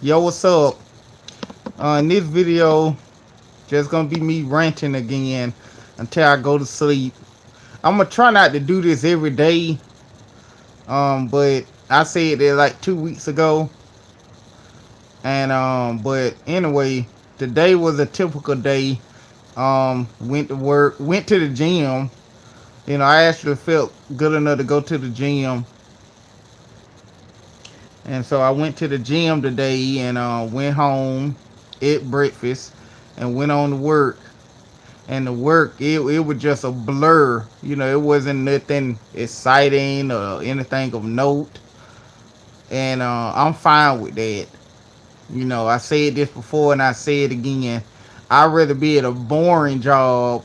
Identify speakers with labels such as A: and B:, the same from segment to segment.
A: Yo, what's up? In this video, just gonna be me ranting again until I go to sleep. I'm gonna try not to do this every day. But I said it like 2 weeks ago, and but anyway, today was a typical day. Went to work, went to the gym. I actually felt good enough to go to the gym, and so I went to the gym today and went home, ate breakfast, and went on to work. And the work, it was just a blur. It wasn't nothing exciting or anything of note. And I'm fine with that. I said this before and I say it again. I'd rather be at a boring job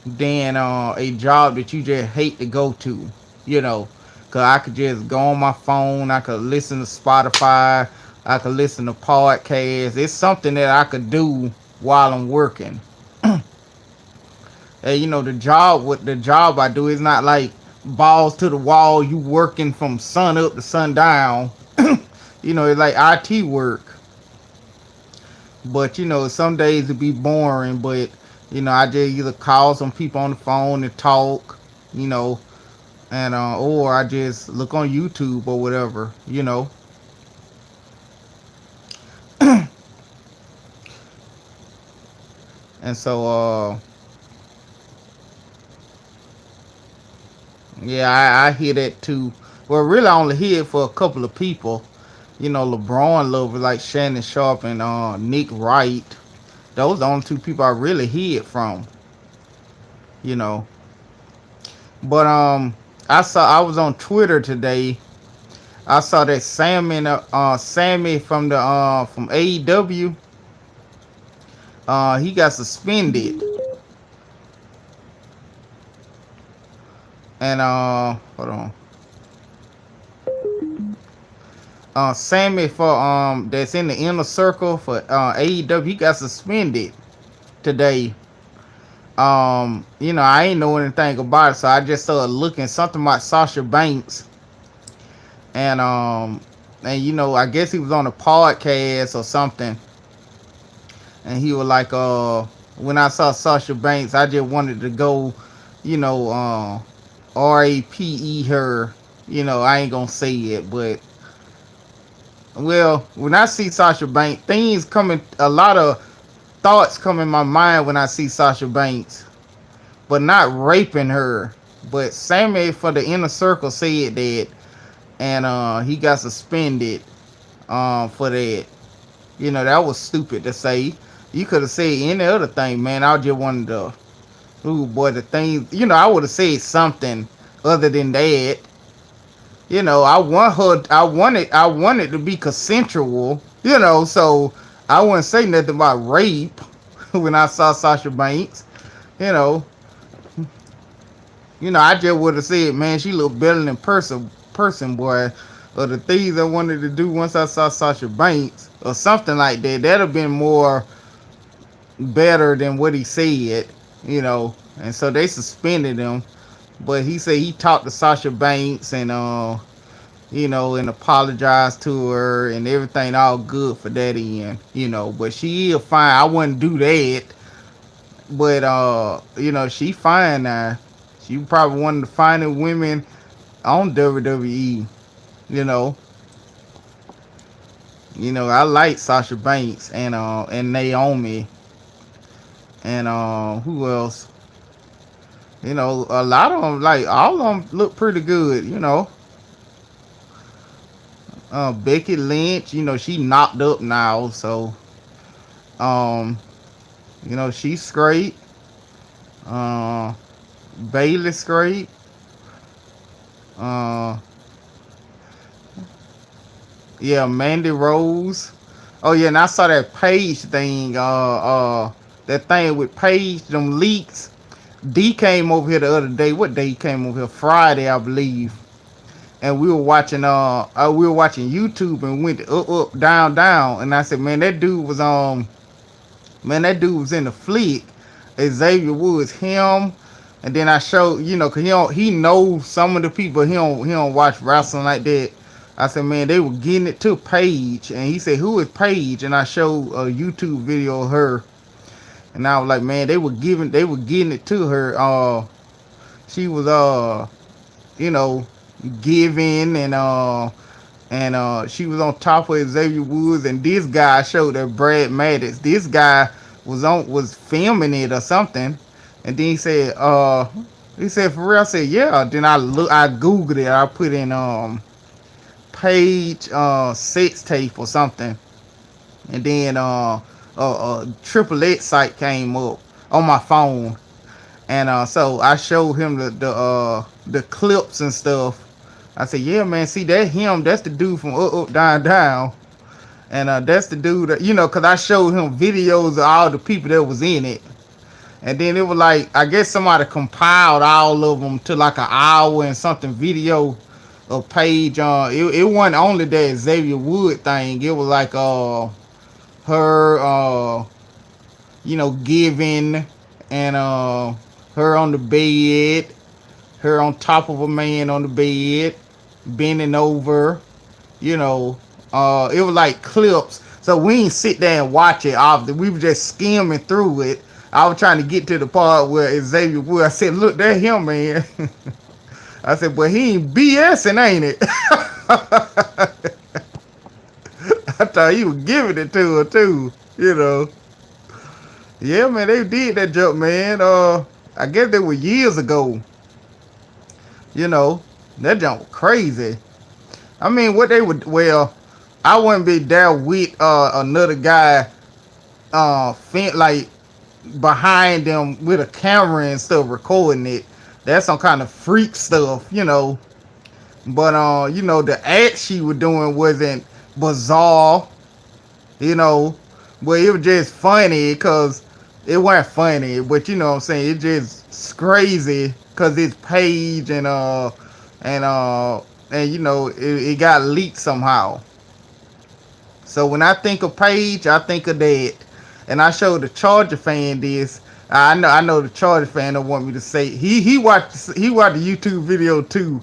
A: than a job that you just hate to go to. You know, because I could just go on my phone, I could listen to Spotify, I could listen to podcasts. It's something that I could do while I'm working. And the job I do is not like balls to the wall. You working from sun up to sundown. It's like IT work. But some days it be boring. But I just either call some people on the phone and talk. You know, and or I just look on YouTube or whatever. And so yeah, I hear that too. Well, really, I only hear it for a couple of people. LeBron lovers like Shannon Sharp and Nick Wright. Those are the only two people I really hear it from. You know, but I was on Twitter today. I saw that Sammy from AEW. He got suspended, and hold on. Sammy for that's in the inner circle for AEW. He got suspended today. I ain't know anything about it, so I just started looking something about Sasha Banks, and I guess he was on a podcast or something, and he was like, when I saw Sasha Banks, I just wanted to go, you know, RAPE her. I ain't gonna say it, but well, when I see Sasha Banks, things coming, a lot of thoughts come in my mind when I see Sasha Banks, but not raping her. But Sammy for the inner circle said that, and he got suspended for that. That was stupid to say. You could have said any other thing, man. I just wanted to, ooh boy, the things. I would have said something other than that. I want her. I wanted to be consensual. So I wouldn't say nothing about rape when I saw Sasha Banks. You know, I just would have said, man, she looked better than person, boy. Or the things I wanted to do once I saw Sasha Banks, or something like that. That'd have been more better than what he said. And so they suspended him. But he said he talked to Sasha Banks and and apologized to her and everything all good for that end. But she is fine. I wouldn't do that. But she fine now. She probably one of the finest women on WWE. You know. I like Sasha Banks and Naomi and who else? A lot of them, like all of them, look pretty good. Becky Lynch, she knocked up now, so um, she's straight. Uh, Bailey's great. Uh, yeah, Mandy Rose. Oh yeah, and I saw that Paige thing. That thing with Paige, them leaks. D came over here the other day. What day he came over here? Friday, I believe. And we were watching YouTube and went up, up, down, down. And I said, man, that dude was in the flick. Xavier Woods, him. And then I showed, cause he knows some of the people. He don't watch wrestling like that. I said, man, they were getting it to Paige, and he said, who is Paige? And I showed a YouTube video of her, and I was like, man, they were getting it to her. She was you know, giving and she was on top of Xavier Woods, and this guy showed her Brad Maddox. This guy was filming it or something, and then he said for real. I said yeah. Then I googled it. I put in Page sex tape or something, and then Triple X site came up on my phone, and so I showed him the clips and stuff. I said, yeah, man, see that him? That's the dude from Up Down Down, and that's the dude that, cause I showed him videos of all the people that was in it, and then it was like I guess somebody compiled all of them to like an hour and something video of Page. It wasn't only that Xavier Wood thing. It was like her giving, and her on the bed, her on top of a man on the bed, bending over, you know. It was like clips. So we didn't sit there and watch it often. We were just skimming through it. I was trying to get to the part where Xavier Wood. I said, look, that him, man. I said, but he ain't BSing, ain't it? I thought he was giving it to her too, you know. Yeah, man, they did that jump, man. I guess they were years ago. You know, that jump was crazy. I mean, what they would, well, I wouldn't be there with another guy, like behind them with a camera and stuff recording it. That's some kind of freak stuff, you know. But the act she was doing wasn't bizarre, you know. But it was just funny because it wasn't funny, but you know what I'm saying, it just crazy because it's Paige and it got leaked somehow. So when I think of Paige, I think of that. And I showed the Charger fan this. I know the Charger fan don't want me to say he watched the YouTube video too.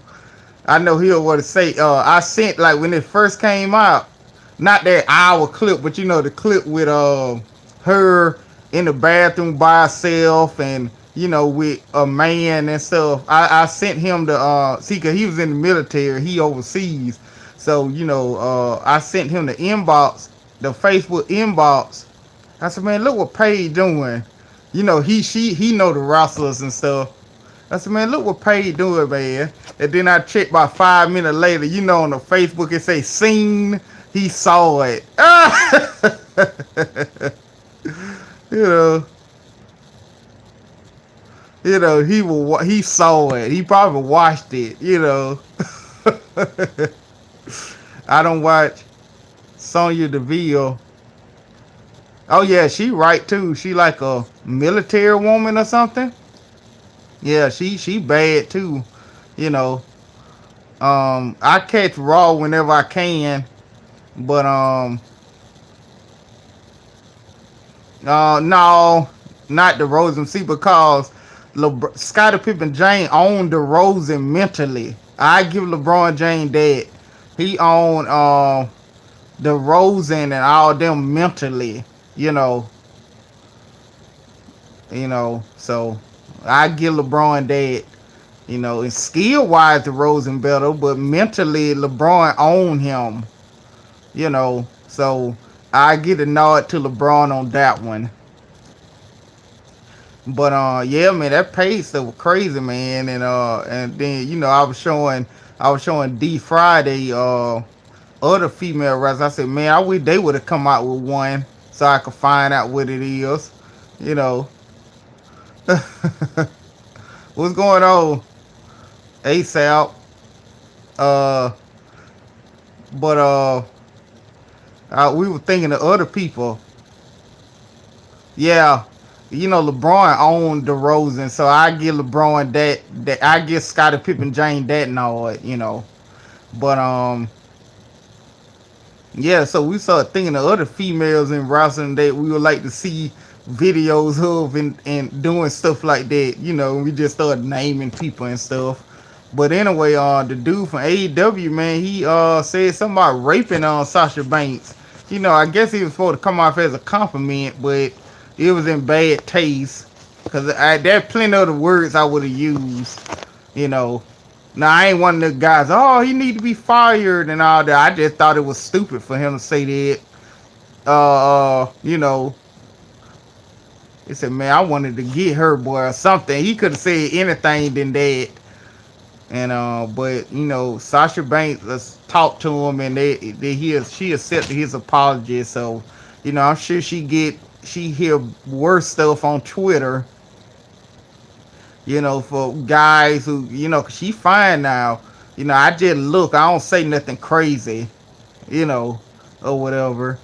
A: I know he'll want to say I sent, like, when it first came out, not that hour clip, but the clip with her in the bathroom by herself and with a man and stuff. I sent him the see, cause he was in the military, he overseas. So I sent him the inbox, the Facebook inbox. I said, man, look what Paige doing. He know the wrestlers and stuff. I said, man, look what Paige doing, man. And then I checked about 5 minutes later, on the Facebook it say seen. He saw it. you know, he saw it. He probably watched it. I don't watch Sonya Deville. Oh yeah, she right too. She like a military woman or something. Yeah, she bad too. I catch Raw whenever I can, but no, not DeRozan. See, because Scottie Pippen James owned DeRozan mentally. I give LeBron James that. He owned DeRozan and all them mentally. So I give LeBron that. And skill wise, DeRozan better, but mentally, LeBron owned him. So I get a nod to LeBron on that one. But yeah, man, that pace stuff was crazy, man. And then I was showing D Friday other female wrestlers. I said, man, I wish they would have come out with one so I could find out what it is. What's going on? ASAP. But we were thinking of other people. Yeah. LeBron owned DeRozan, so I give LeBron that I give Scottie Pippen James that nod, But yeah, so we started thinking of other females in wrestling that we would like to see videos of and doing stuff like that. We just started naming people and stuff. But anyway, the dude from AEW, man, he said something about raping on Sasha Banks. I guess he was supposed to come off as a compliment, but it was in bad taste. Cause there are plenty of the words I would have used. You know, Now I ain't one of the guys. Oh, he need to be fired and all that. I just thought it was stupid for him to say that. Uh, uh you know, he said, man, I wanted to get her, boy, or something. He could have said anything than that. And but Sasha Banks talked to him, and she accepted his apology. So, I'm sure she hear worse stuff on Twitter. For guys who 'cause she fine now. I just look. I don't say nothing crazy. You know, or whatever.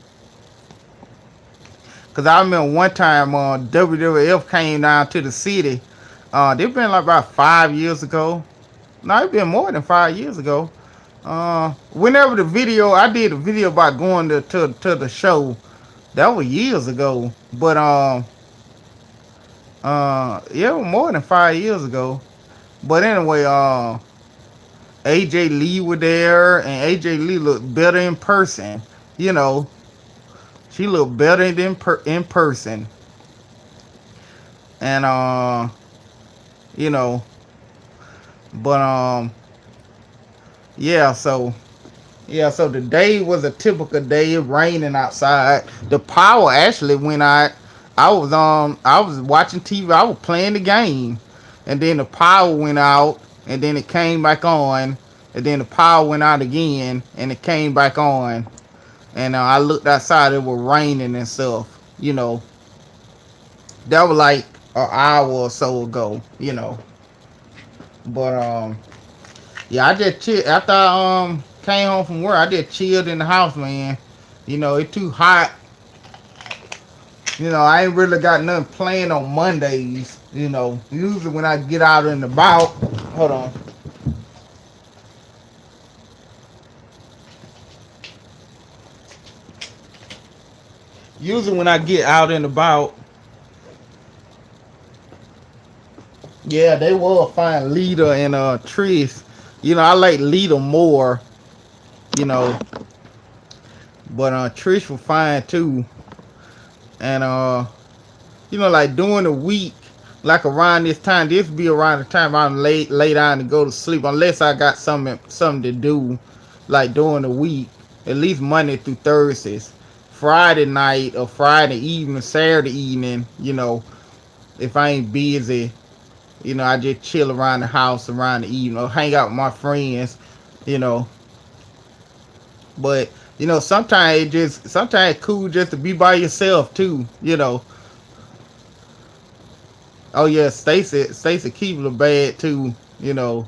A: Cause I remember one time WWF came down to the city. They've been like about 5 years ago. No, it's been more than 5 years ago. Whenever I did a video about going to the show. That was years ago. But yeah, it was more than 5 years ago. But anyway, AJ Lee was there, and AJ Lee looked better in person. You know, she looked better in person, and you know, but yeah, so the day was a typical day, raining outside. The power actually went out. I was watching TV. I was playing the game, and then the power went out, and then it came back on, and then the power went out again, and it came back on. And I looked outside. It was raining and stuff. That was like an hour or so ago. But yeah, I just chill after I came home from work. I just chilled in the house, man. It's too hot. I ain't really got nothing planned on Mondays. Usually when I get out and about. Hold on. Usually when I get out and about. Yeah, they will find Lita and Trish. I like Lita more. You know, but Trish will find too. And like during the week, like around this be around the time I'm lay down to go to sleep, unless I got something to do, like during the week, at least Monday through Thursdays, Friday night or Friday evening, Saturday evening, if I ain't busy, I just chill around the house around the evening or hang out with my friends, you know. But sometimes it's cool just to be by yourself too. Oh yeah, Stacy Keebler bad too. Yeah,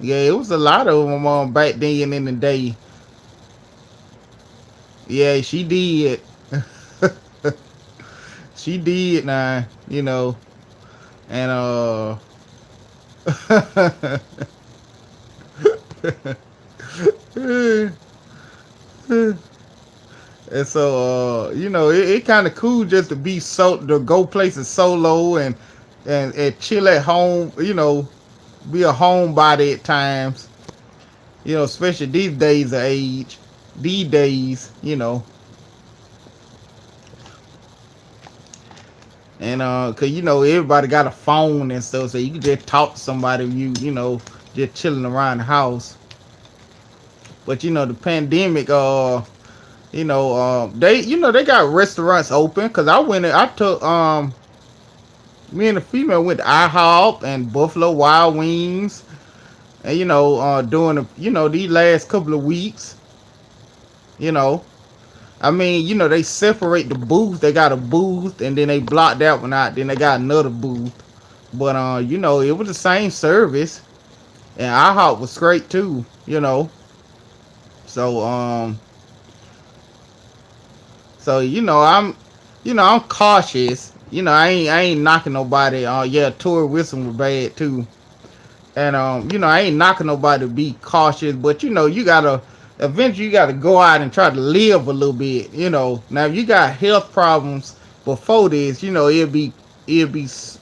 A: it was a lot of them on back then in the day. Yeah, she did. She did now. And and so it kind of cool just to go places solo and chill at home, be a homebody at times, especially these days of age, these days. And cause everybody got a phone and stuff, so you can just talk to somebody if just chilling around the house. But the pandemic, they got restaurants open. Cause I took me and the female went to IHOP and Buffalo Wild Wings, and during these last couple of weeks, you know. I mean, they separate the booth. They got a booth, and then they block that one out. Then they got another booth. But it was the same service, and IHOP was great too. So I'm cautious. I ain't knocking nobody. Yeah, Tori Wilson was bad too. And I ain't knocking nobody to be cautious, but you gotta eventually you gotta go out and try to live a little bit. Now if you got health problems before this, it'll be best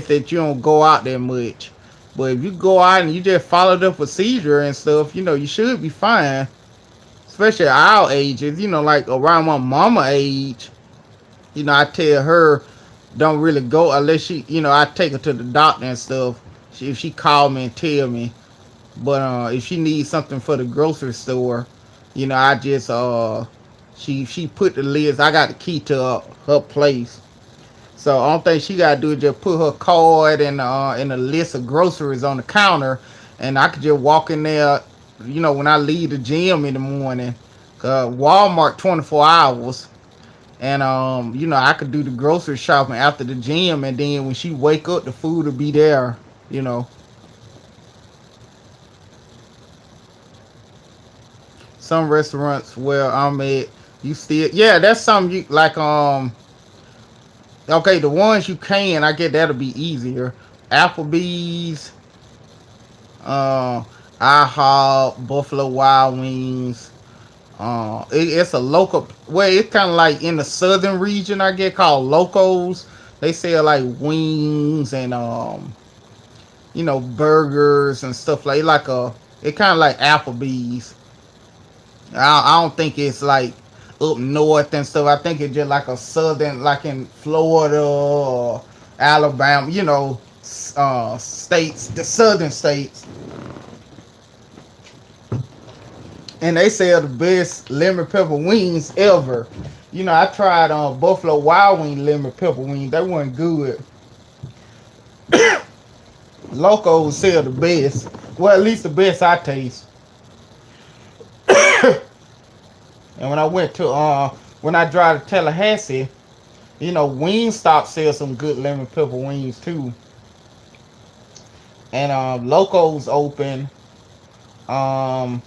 A: that you don't go out that much. But if you go out and you just follow the procedure and stuff, you should be fine. Especially at our ages, like around my mama age, I tell her don't really go unless I take her to the doctor and stuff. If she call me and tell me, but if she needs something for the grocery store, I just she put the list. I got the key to her place, so the only thing she gotta do is just put her card and a list of groceries on the counter, and I could just walk in there. When I leave the gym in the morning, Walmart 24 hours. And I could do the grocery shopping after the gym, and then when she wake up, the food will be there. You know, some restaurants where I'm at, you still, yeah, that's something you like. Okay, the ones you can, I get that'll be easier. Applebee's, uh, IHOP, Buffalo Wild Wings. It's a local. Well, it's kind of like in the southern region, I get called locals. They sell like wings and burgers and stuff like a. It kind of like Applebee's. I don't think it's like up north and stuff. I think it's just like a southern, like in Florida or Alabama. States, the southern states, and they sell the best lemon pepper wings ever. I tried Buffalo Wild Wing lemon pepper wings. They weren't good. Locos sell the best. Well, at least the best I taste. And when I drive to Tallahassee, Wingstop sells some good lemon pepper wings too. And Locos open. Um,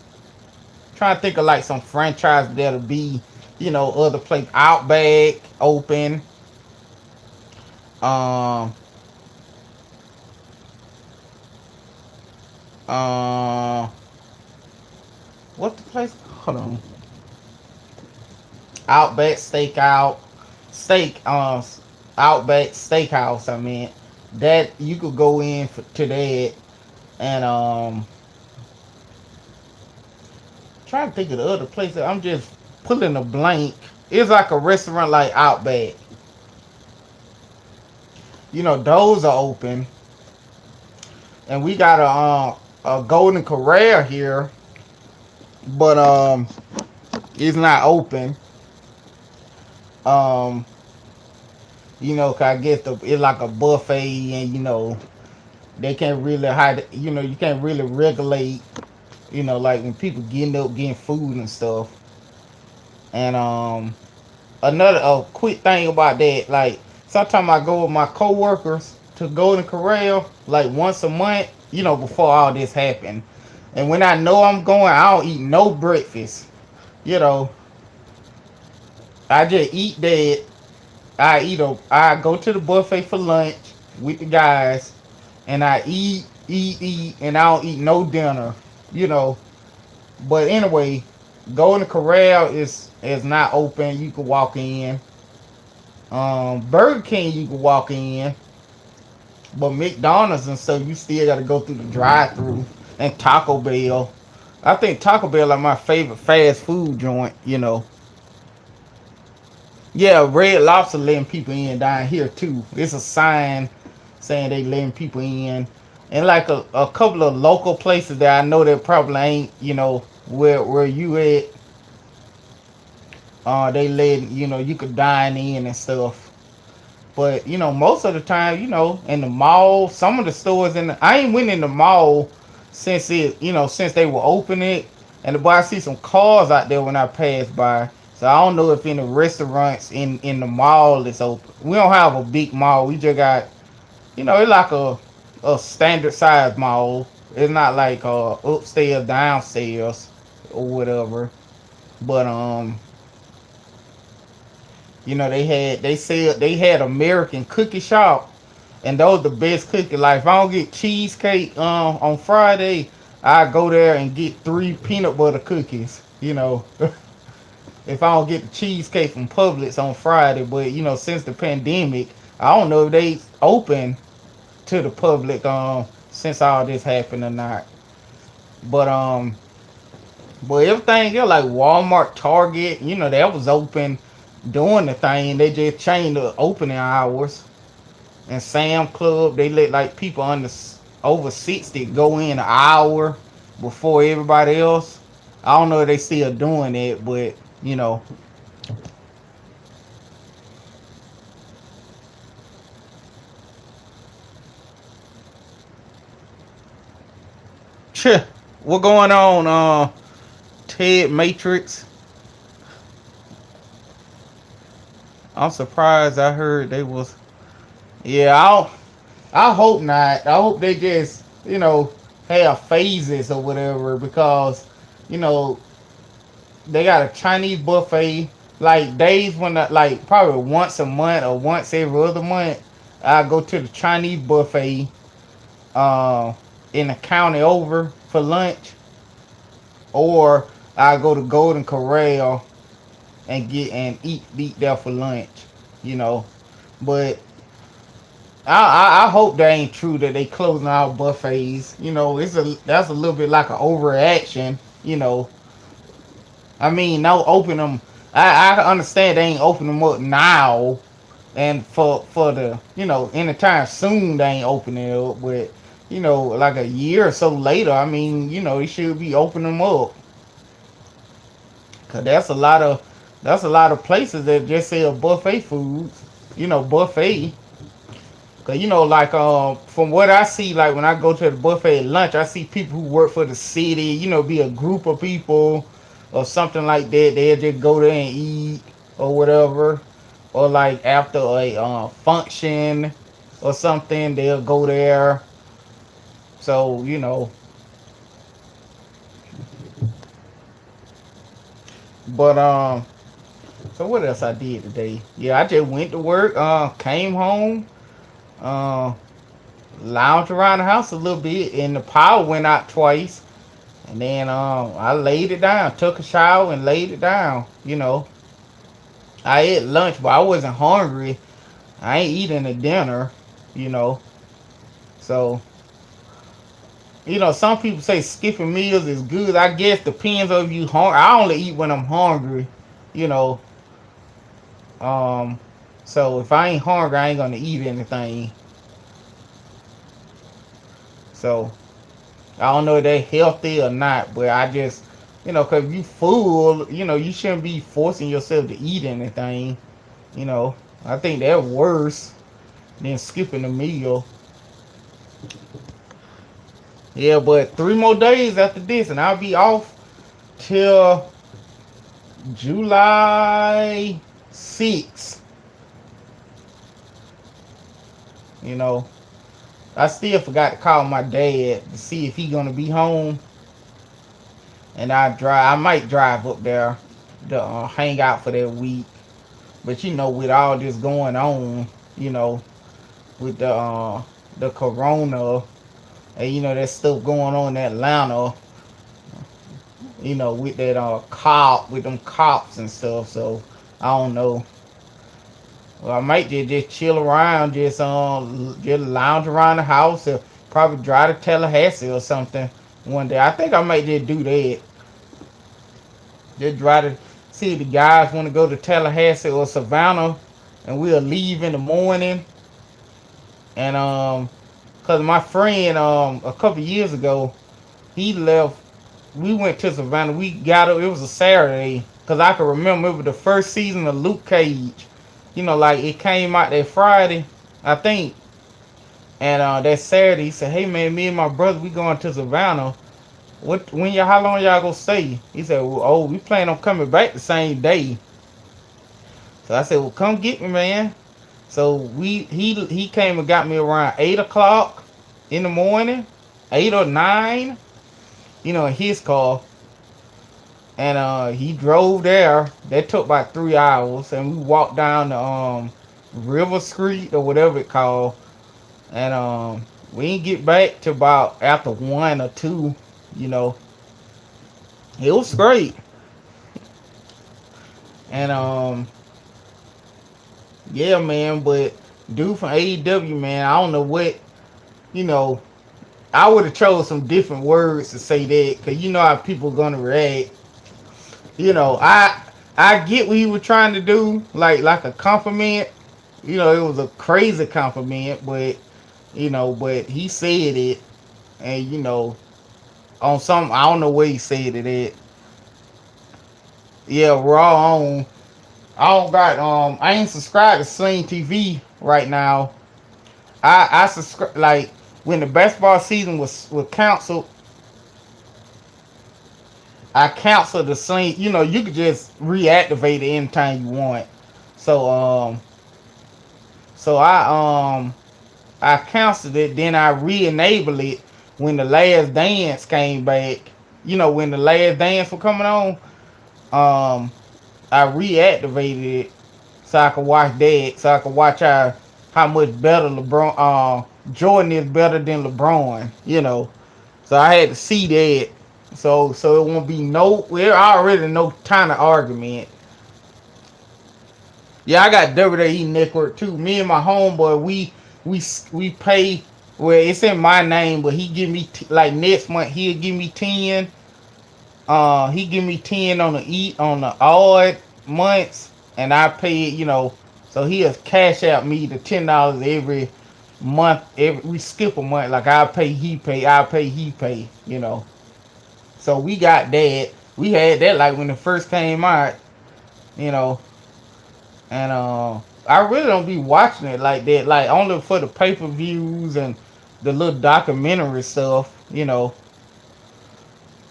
A: Trying to think of like some franchise that'll be, other place. Outback open. Um, uh, what's the place? Hold on. Outback Steakout, Steak, Outback Steakhouse. I mean, that you could go in to that, and trying to think of the other places. I'm just pulling a blank. It's like a restaurant like Outback. Those are open, and we got a Golden Corral here, but it's not open. Um, 'Cause I guess it's like a buffet, and they can't really hide. You can't really regulate. Like when people getting food and stuff. And another quick thing about that, like sometimes I go with my coworkers to Golden Corral like once a month. Before all this happened, and when I know I'm going, I don't eat no breakfast. You know, I just eat that. I go to the buffet for lunch with the guys, and I eat, and I don't eat no dinner. You know, but anyway, Golden Corral is not open. You can walk in. Burger King you can walk in, but McDonald's and stuff you still got to go through the drive-through. And Taco Bell. I think Taco Bell are my favorite fast food joint. Yeah, Red Lobster letting people in down here too. It's a sign saying they letting people in, and like a couple of local places that I know that probably ain't where you at. They let you could dine in and stuff. But most of the time, in the mall, some of the stores I ain't went in the mall since since they were opening. And but I see some cars out there when I pass by. So I don't know if any restaurants in the mall is open. We don't have a big mall. We just got it's like a standard size mall. It's not like upstairs, downstairs, or whatever. But they had American Cookie Shop, and those the best cookie. Like if I don't get cheesecake on Friday, I go there and get 3 peanut butter cookies. If I don't get the cheesecake from Publix on Friday, but since the pandemic, I don't know if they open to the public. since all this happened or not. But but everything else like Walmart, Target, that was open doing the thing. They just changed the opening hours. And Sam Club, they let like people over 60 go in an hour before everybody else. I don't know if they still doing it, but you know, what going on? Ted Matrix. I'm surprised. I heard they was. Yeah, I hope not. I hope they just have phases or whatever because you know they got a Chinese buffet. Like days when like probably once a month or once every other month, I go to the Chinese buffet uh, in the county over for lunch, or I go to Golden Corral and eat there for lunch. You know, but I hope that ain't true that they closing out buffets. That's a little bit like an overreaction. I mean, no open them. I understand they ain't open them up now, and for the anytime soon they ain't opening it up. But like a year or so later, I mean, they should be opening them up. Cause that's a lot of places that just sell buffet foods. Buffet. Cause like from what I see, like when I go to the buffet at lunch, I see people who work for the city. Be a group of people or something like that. They'll just go there and eat or whatever. Or like after a function or something, they'll go there. So but so what else I did today? Yeah, I just went to work. Came home. Uh, lounged around the house a little bit, and the power went out twice. And then I laid it down, took a shower, and laid it down. I ate lunch, but I wasn't hungry. I ain't eating a dinner. You know, so some people say skipping meals is good. I guess depends on if you hungry. I only eat when I'm hungry. You know, um, so if I ain't hungry, I ain't gonna eat anything. So I don't know if they're healthy or not, but I just, cause you full, you shouldn't be forcing yourself to eat anything. You know, I think that's worse than skipping a meal. Yeah, but 3 more days after this, and I'll be off till July 6th. You know, I still forgot to call my dad to see if he gonna be home, and I might drive up there to hang out for that week. But with all this going on, you know, with the corona, and that stuff going on in Atlanta, with that with them cops and stuff. So I don't know. Well, I might just chill around, just lounge around the house, or probably drive to Tallahassee or something one day. I think I might just do that. Just try to see if the guys want to go to Tallahassee or Savannah, and we'll leave in the morning. And cause my friend a couple years ago, he left. We went to Savannah. We got it. It was a Saturday, cause I can remember it was the first season of Luke Cage. Like it came out that Friday, I think. And that Saturday, he said, "Hey man, me and my brother, we going to Savannah. How long y'all gonna stay?" He said, well, "Oh, we plan on coming back the same day." So I said, "Well, come get me, man." So he came and got me around 8 o'clock in the morning, 8 or 9, in his car, and he drove there. That took about 3 hours, and we walked down the River Street or whatever it called, and we didn't get back to about after 1 or 2. You know, it was great, and yeah, man. But dude from AEW, man, I don't know what you know I would have chose some different words to say that, cause you know how people gonna react. You know, I get what he was trying to do, like a compliment. You know, it was a crazy compliment, but but he said it, and on some I don't know where he said it at. Yeah, raw on. I don't got I ain't subscribed to Sling TV right now. I subscribe like when the basketball season was canceled. I canceled the Sling. You know, you could just reactivate it anytime you want. So so I canceled it. Then I re-enabled it when the Last Dance came back. You know, when the Last Dance was coming on. Um, I reactivated it so I could watch that. So I could watch how much better LeBron, Jordan is better than LeBron. You know, so I had to see that. So it won't be no. We're already no kind of argument. Yeah, I got WWE Network too. Me and my homeboy, we pay. Well, it's in my name, but he give me like next month he'll give me 10. He give me 10 on the odd months, and I pay it. So he'll cash out me the $10 every month. Every we skip a month, like I pay, he pay, I pay, he pay. So we got that. We had that like when it first came out. You know, and I really don't be watching it like that. Like only for the pay-per-views and the little documentary stuff.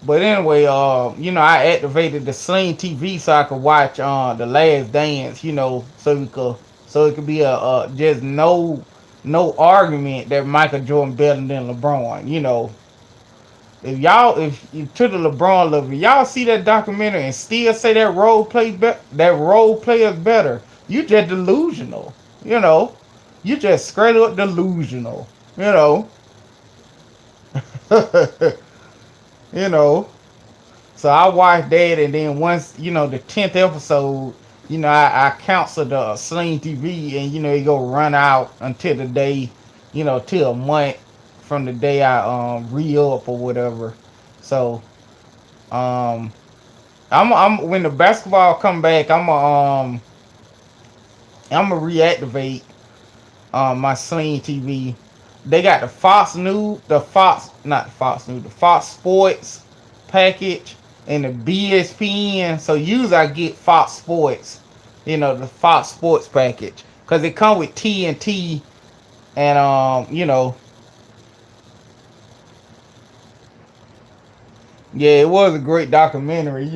A: But anyway, I activated the Sling TV so I could watch the Last Dance. So it could be a just no argument that Michael Jordan better than LeBron. If to the LeBron level, y'all see that documentary and still say that role player is better, you just delusional. You know, you just straight up delusional. You know, you know. So I watched that, and then once the 10th episode, I canceled the Sling TV, and it go run out until the day, till a month from the day I re up or whatever. So um, I'm when the basketball come back, I'm gonna reactivate my Sling TV. They got the Fox News, the Fox not Fox News, the Fox Sports package and the BSPN. So usually I get Fox Sports, the Fox Sports package, because it come with TNT and yeah, it was a great documentary.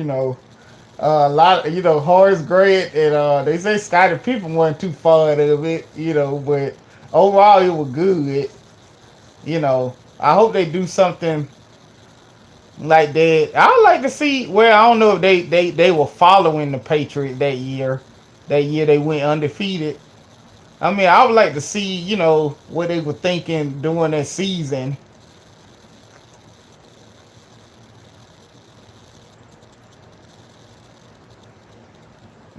A: A lot, Horace Grant and they say Scottie Pippen wasn't too fond of it, but overall it was good. I hope they do something like that. I would like to see. Well, I don't know if they were following the Patriots that year. That year they went undefeated. I mean, I would like to see, what they were thinking during that season.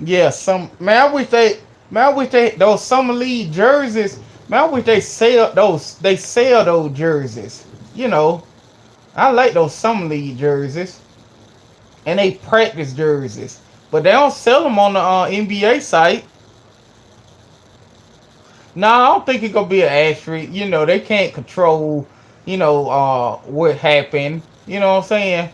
A: Yeah, I wish they those summer league jerseys. Man, I wish they sell those jerseys. You know, I like those summer league jerseys and they practice jerseys, but they don't sell them on the NBA site. No, I don't think it's gonna be an asterisk. They can't control, what happened. You know what I'm saying?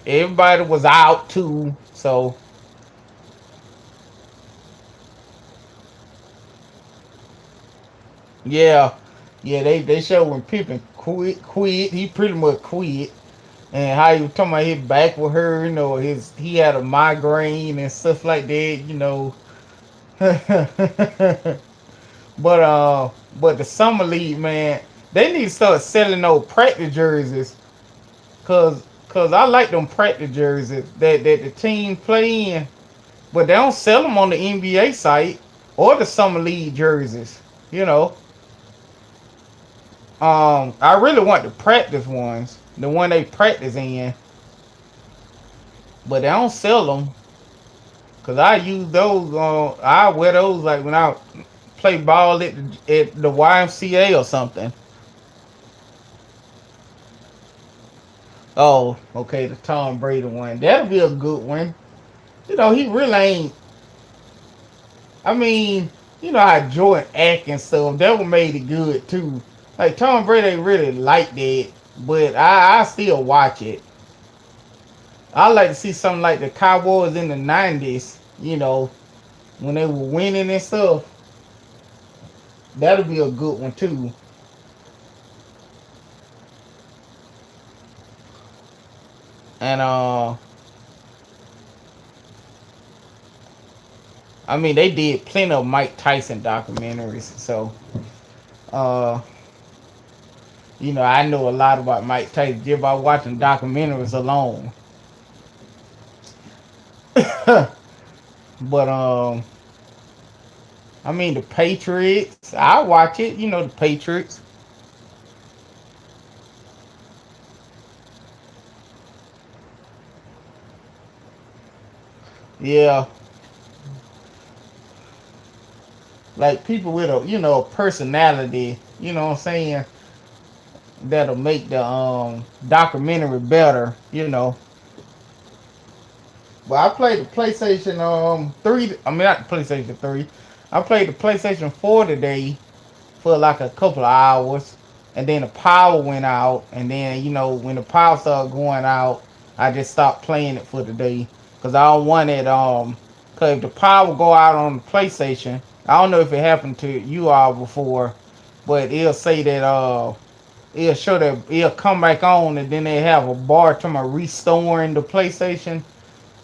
A: Everybody was out too. So yeah, yeah, they showed when Pippen quit. He pretty much quit, and how he was talking about his back with her. He had a migraine and stuff like that. but but the summer league, man, they need to start selling those practice jerseys, cause I like them practice jerseys that the team play in, but they don't sell them on the NBA site or the summer league jerseys. You know, I really want the practice ones, the one they practice in, but they don't sell them. Cause I use those. I wear those like when I play ball at the YMCA or something. Oh, okay, the Tom Brady one. That'll be a good one. He really ain't. I mean, how Jordan act and stuff. That one made it good too. Like Tom Brady ain't really like that, but I still watch it. I like to see something like the Cowboys in the '90s. When they were winning and stuff. That'll be a good one too. And I mean, they did plenty of Mike Tyson documentaries. So, uh, I know a lot about Mike Tyson just by watching documentaries alone. But I mean, the Patriots. I watch it. The Patriots. Yeah, like people with a personality. You know what I'm saying? That'll make the documentary better. But I played the PlayStation 3. I mean, not the PlayStation 3. I played the PlayStation 4 today for like a couple of hours, and then the power went out, and then when the power started going out, I just stopped playing it for the day because I don't want it. Cause if the power go out on the PlayStation, I don't know if it happened to you all before, but it'll say that it'll show that it'll come back on, and then they have a bar to my restoring the PlayStation,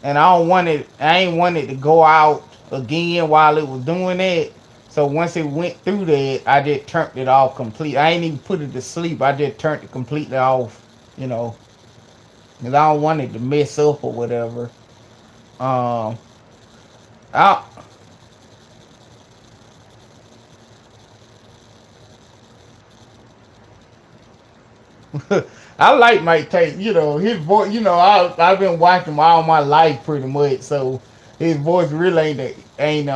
A: and I don't want it. I ain't want it to go out again while it was doing that. So once it went through that, I just turned it off complete. I ain't even put it to sleep. I just turned it completely off. You know, because I don't want it to mess up or whatever. Um, I I like Mike Tyson. His voice. I've been watching him all my life pretty much. So his voice really ain't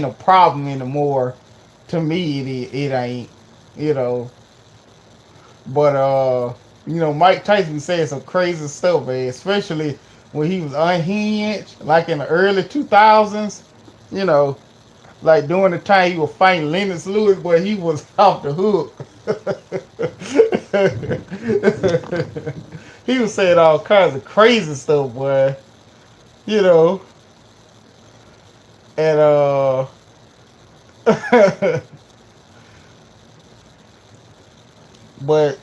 A: a problem anymore. To me, it ain't. You know, but Mike Tyson said some crazy stuff, man. Especially when he was unhinged, like in the early 2000s. You know, like during the time he was fighting Lennox Lewis, but he was off the hook. He was saying all kinds of crazy stuff, boy. You know, and but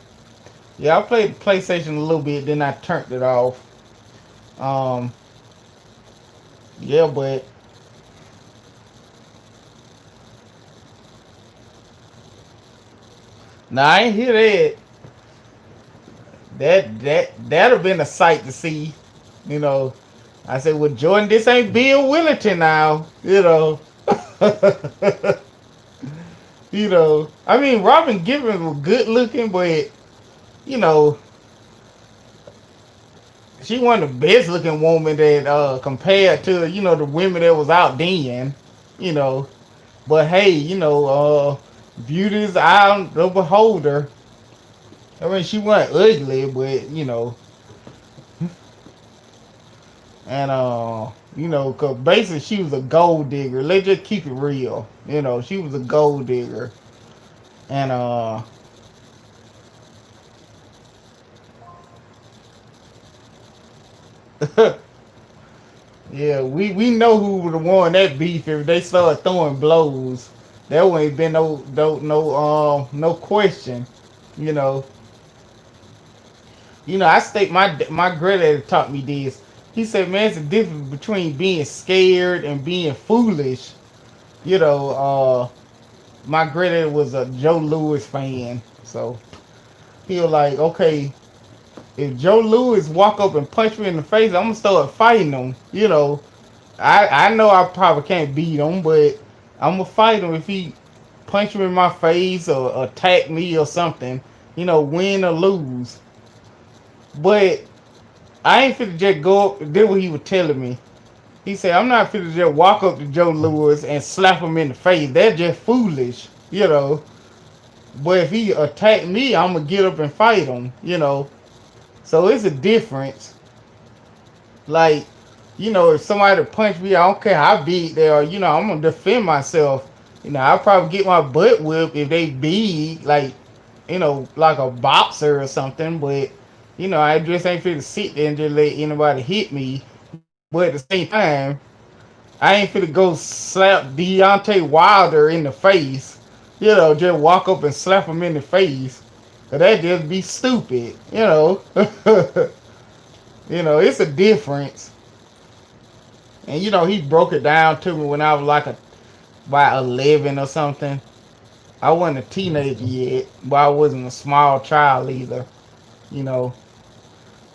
A: yeah, I played the PlayStation a little bit, then I turned it off. Um, yeah, but now I ain't hear that. That'd have been a sight to see. You know, I said, well, Jordan, this ain't Bill Willington now. I mean, Robin Givens was good looking, but you know, she wasn't the best looking woman that compared to the women that was out then. You know, but hey, beauty is the eye of the beholder. I mean, she wasn't ugly, but and cause basically she was a gold digger. Let's just keep it real. She was a gold digger, and yeah, we know who would have won that beef if they started throwing blows. There ain't been no question. You know, I state my granddad taught me this. He said, man, it's the difference between being scared and being foolish. You know, my granddad was a Joe Louis fan, so he was like, okay, if Joe Louis walk up and punch me in the face, I'm gonna start fighting him. I know I probably can't beat him, but I'm gonna fight him if he punch me in my face or attack me or something. Win or lose. But I ain't finna just go up and do what he was telling me. He said, I'm not finna just walk up to Joe Louis and slap him in the face. That's just foolish, you know. But if he attack me, I'm gonna get up and fight him, you know. So it's a difference. Like, you know, if somebody punch me, I don't care how big they are, you know, I'm gonna defend myself. You know, I'll probably get my butt whipped if they big, like, you know, like a boxer or something. But, you know, I just ain't finna sit there and just let anybody hit me. But at the same time, I ain't finna go slap Deontay Wilder in the face. You know, just walk up and slap him in the face. Cause that just be stupid, you know. You know, it's a difference. And you know, he broke it down to me when I was like about 11 or something. I wasn't a teenager yet, but I wasn't a small child either. You know,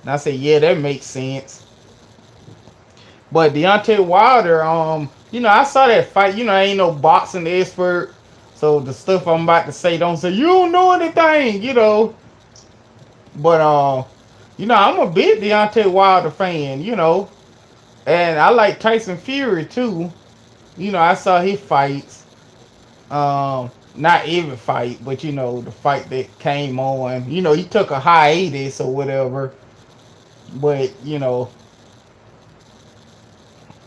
A: and I said, yeah, that makes sense. But Deontay Wilder, you know, I saw that fight. You know, I ain't no boxing expert, so the stuff I'm about to say, don't say you don't know anything. You know, but you know, I'm a big Deontay Wilder fan. You know, and I like Tyson Fury too. You know, I saw his fights. Not every fight, but you know, the fight that came on. You know, he took a hiatus or whatever. But you know,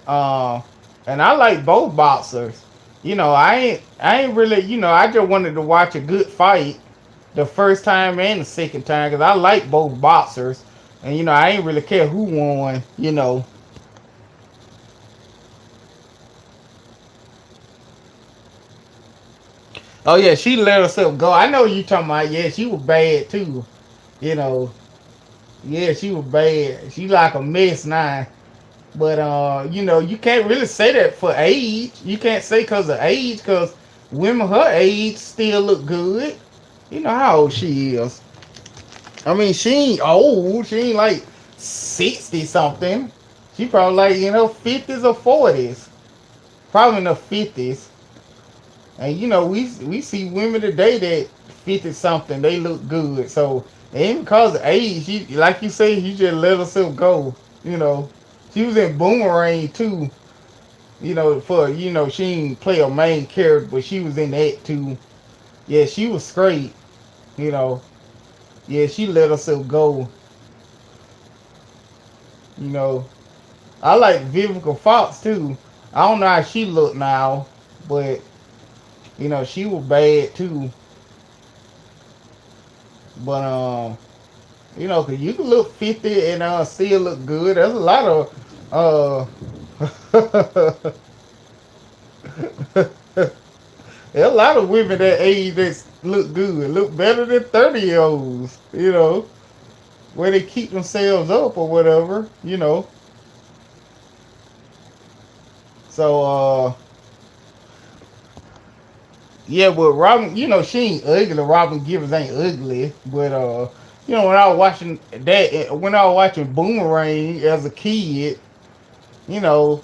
A: uh, and I like both boxers. You know, I ain't really. You know, I just wanted to watch a good fight the first time and the second time because I like both boxers. And you know, I ain't really care who won. You know. Oh yeah, she let herself go. I know you talking about. Yeah, she was bad too. You know. Yeah, she was bad. She like a mess now. But you know, you can't really say that for age. You can't say because of age, because women her age still look good. You know how old she is. I mean, she ain't old. She ain't like 60 something. She probably like in her 50s or 40s. Probably in her 50s. And you know, we see women today that 50 something, they look good. So ain't because of age, she like you say, you just let herself go. You know, she was in Boomerang too. You know, for you know, she didn't play a main character, but she was in that too. Yeah, she was straight. You know, yeah, she let herself go. You know, I like Vivica Fox too. I don't know how she look now, but you know, she was bad too. But you know, cause you can look 50 and still look good. There's a lot of there's a lot of women that age that look good, look better than 30-year olds. You know, where they keep themselves up or whatever. You know, so yeah, but Robin, you know, she ain't ugly. Robin Givens ain't ugly, but you know, when I was watching that, when I was watching Boomerang as a kid, you know,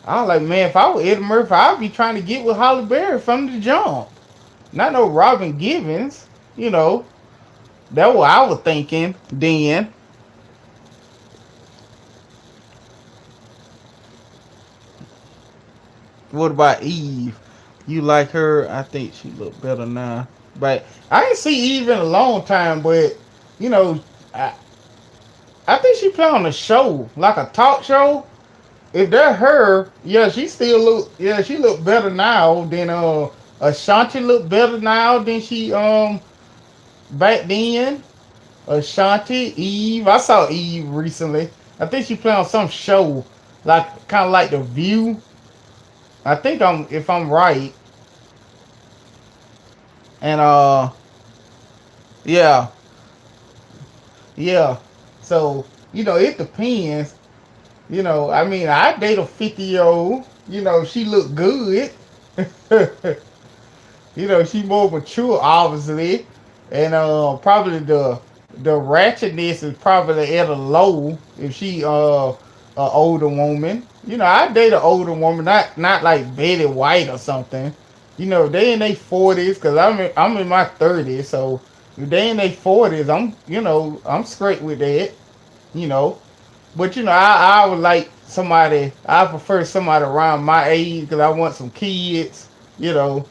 A: I was like, man, if I was Eddie Murphy, I'd be trying to get with Holly Berry from the jump. Not no Robin Givens, you know. That's what I was thinking then. What about Eve? You like her? I think she look better now. But I ain't see Eve in a long time, but you know, I, I think she play on a show, like a talk show. If that her, yeah, she still look, yeah, she look better now than Ashanti look better now than she back then. Ashanti, Eve, I saw Eve recently. I think she played on some show, like kind of like The View. I think if I'm right, and yeah, yeah. So you know, it depends. You know, I mean, I date a 50-year-old. You know, she look good. You know, she more mature, obviously, and probably the ratchetness is probably at a low if she a older woman. You know, I date an older woman, not like Betty White or something. You know, they in their 40s, cause I'm in my 30s, so if they in their 40s, I'm you know I'm straight with that. You know, but you know I would like somebody. I prefer somebody around my age because I want some kids. You know,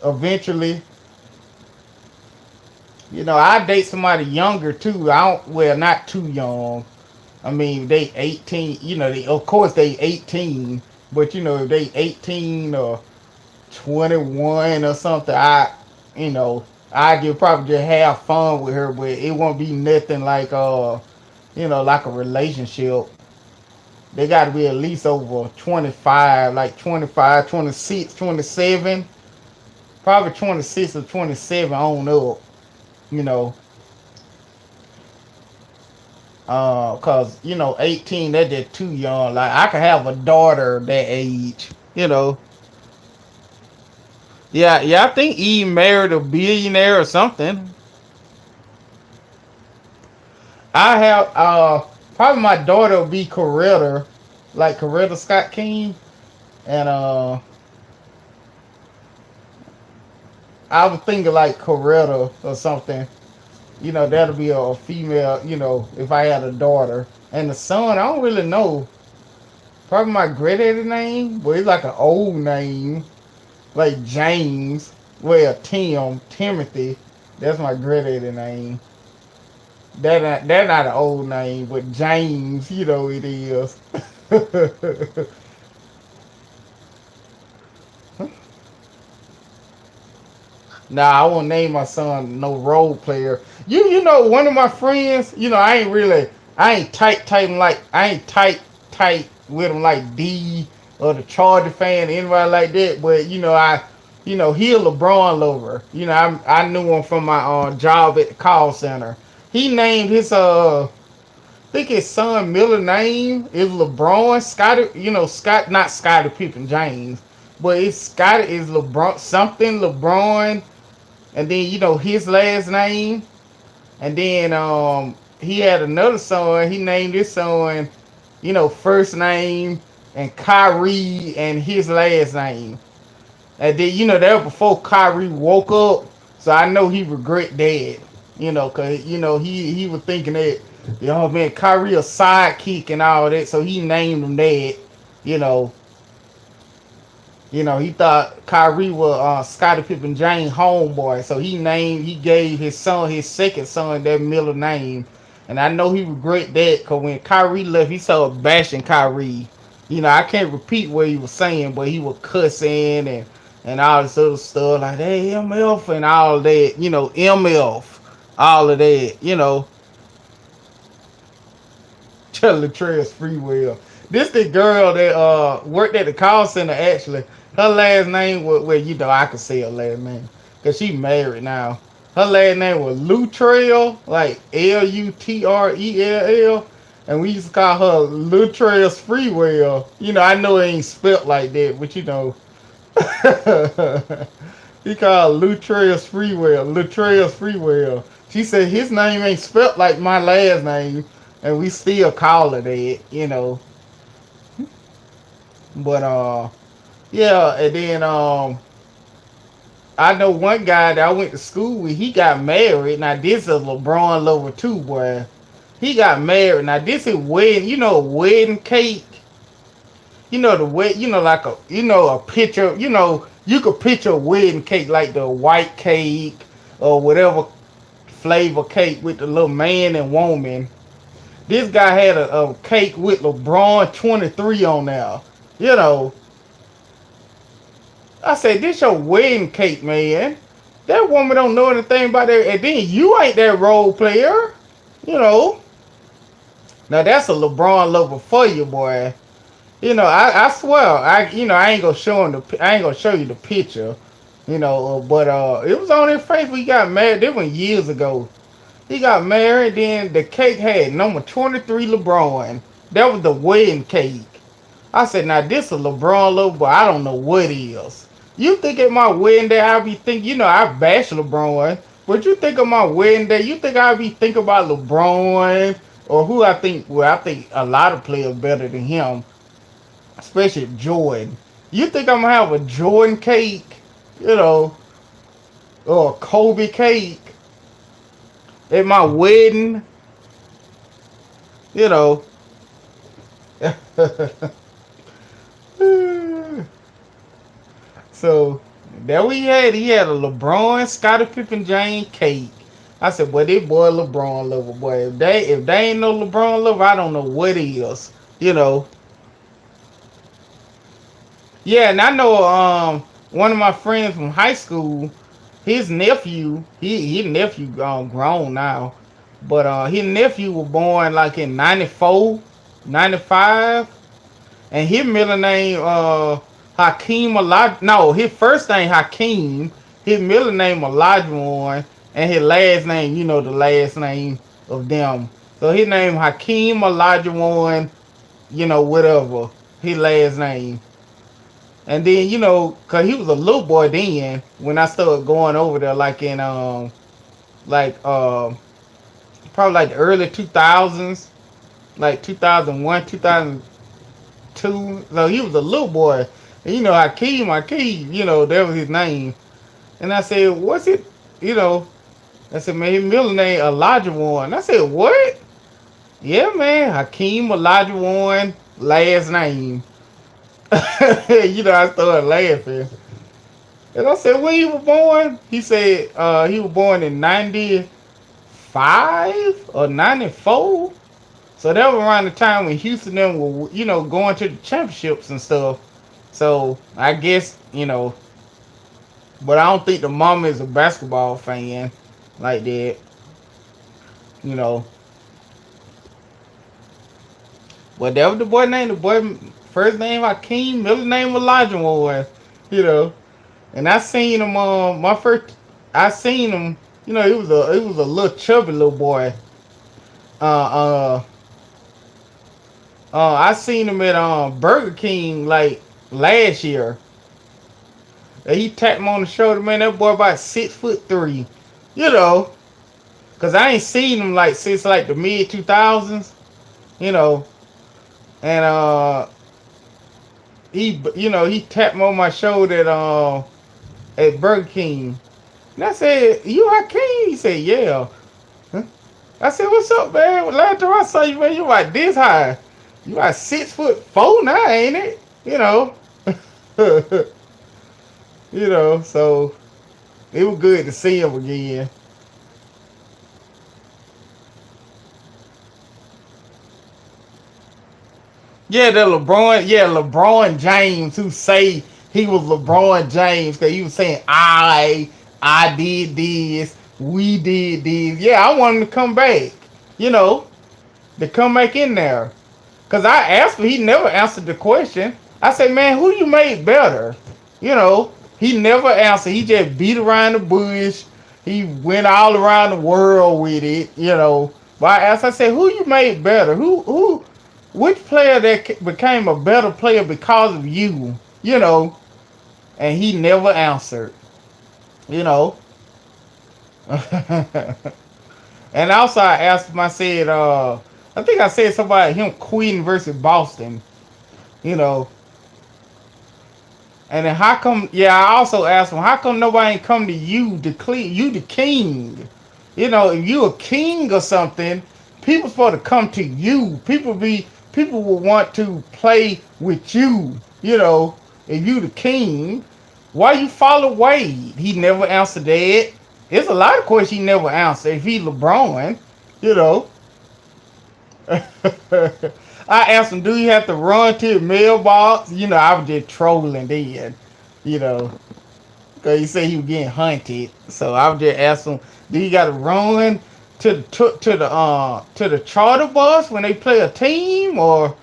A: eventually. I date somebody younger too. I don't. Well, not too young. I mean, they 18. They of course they 18, but if they 18 or 21 or something, you know, I could probably just have fun with her, but it won't be nothing like like a relationship. They got to be at least over 25, like 25, 26, 27, probably 26 or 27 on up. You know, cause 18 that's just too young. Like I could have a daughter that age. You know, yeah, yeah. I think he married a billionaire or something. I have probably my daughter will be Coretta, like Coretta Scott King, and I was thinking like Coretta or something. That'll be a female. If I had a daughter and the son, I don't really know. Probably my granddaddy name, but it's like an old name, like James. Well, Timothy. That's my granddaddy name. That not an old name, but James, it is. Nah, I won't name my son no role player. One of my friends, I ain't I ain't tight with him like D or the Charger fan, anybody like that. But he a LeBron lover. I knew him from my job at the call center. He named his I think his son Miller name is LeBron. Scotty, Scott, not Scotty Pippen James, but it's Scotty is LeBron something LeBron, and then his last name, and then he had another son. He named his son, first name and Kyrie and his last name. And then that was before Kyrie woke up, so I know he regret that. Cause he was thinking that, man, Kyrie a sidekick and all that, so he named him that. You know, he thought Kyrie was Scottie Pippen James homeboy, so he gave his second son that Miller name, and I know he regret that because when Kyrie left, he started bashing Kyrie. I can't repeat what he was saying, but he was cussing and all this other stuff like hey MF and all that. MF, all of that. Latrell's free will. This the girl that worked at the call center actually. Her last name was well, I could say her last name. Cause she married now. Her last name was Lutrell, like Lutrell. And we used to call her Latrell's free will. I know it ain't spelt like that, but he called Latrell's free will. Latrell's free will. She said his name ain't spelt like my last name, and we still call her that. But yeah, and then I know one guy that I went to school with. He got married. Now this is LeBron lover too, boy. He got married. Now this is wedding. Wedding cake. The way like a picture. You could picture a wedding cake like the white cake or whatever flavor cake with the little man and woman. This guy had a cake with LeBron 23 on there. You know, I said, this your wedding cake, man. That woman don't know anything about that. And then you ain't that role player. You know. Now that's a LeBron lover for you, boy. I swear, I ain't gonna show him I ain't gonna show you the picture. But it was on his face when he got married. That was years ago. He got married, then the cake had number 23 LeBron. That was the wedding cake. I said, now this is LeBron lover, but I don't know what is. You think at my wedding day I be thinking, I bash LeBron, but you think of my wedding day, you think I be thinking about LeBron or who I think? Well, I think a lot of players better than him, especially Jordan. You think I'm gonna have a Jordan cake, or a Kobe cake at my wedding? You know, So there we had. He had a LeBron, Scottie Pippen, Jane Cake. I said, boy, this boy LeBron lover, boy. If they ain't no LeBron lover, I don't know what is. You know. Yeah, and I know one of my friends from high school, his nephew, his nephew grown now, but his nephew was born like in 94, 95. And his middle name Hakeem Elijah. No, his first name Hakeem. His middle name Olajuwon, and his last name, you know, the last name of them. So his name Hakeem Olajuwon. You know, whatever his last name. And then cause he was a little boy then when I started going over there, like in like probably like the early 2000s, like 2001, 2002. So he was a little boy. And, Hakeem, that was his name. And I said, what's it? You know, I said, man, his middle name Elijah Warren. I said, what? Yeah, man, Hakeem Elijah Warren, last name. I started laughing. And I said, when you were born? He said he was born in 95 or 94. So that was around the time when Houston them were, going to the championships and stuff. So I guess, but I don't think the mama is a basketball fan like that, you know. But that was the boy name. The boy first name Hakeem, middle name Elijah Warren, you know. And I seen him my first I seen him, he was a little chubby little boy. Uh uh I seen him at Burger King like last year. And he tapped him on the shoulder, man. That boy about 6'3", you know. Cause I ain't seen him like since like the mid 2000s, you know. And he tapped me on my shoulder at Burger King. And I said, "You Hakeem?" He said, "Yeah." Huh? I said, "What's up, man? Well, last time I saw you, man, you like this high. You like 6'4" now, ain't it? You know. So it was good to see him again. LeBron James, who say he was LeBron James because he was saying I did this, we did this. Yeah, I want him to come back. You know, to come back in there. Cause I asked him, he never answered the question. I said, man, who you made better? He never answered. He just beat around the bush. He went all around the world with it. But I asked, I said, who you made better? Which player that became a better player because of you? And he never answered. You know. And also I asked him, I said, I think I said something about him quitting versus Boston. You know, And then how come? Yeah, I also asked him, how come nobody ain't come to you, you the king? If you a king or something, people supposed to come to you. People will want to play with you. If you the king, why you follow Wade? He never answered that. There's a lot of questions he never answered. If he LeBron, you know. I asked him, do you have to run to the mailbox? I was just trolling then, you know, because he said he was getting hunted. So I was just asking him, do you got to run to the charter bus when they play a team, or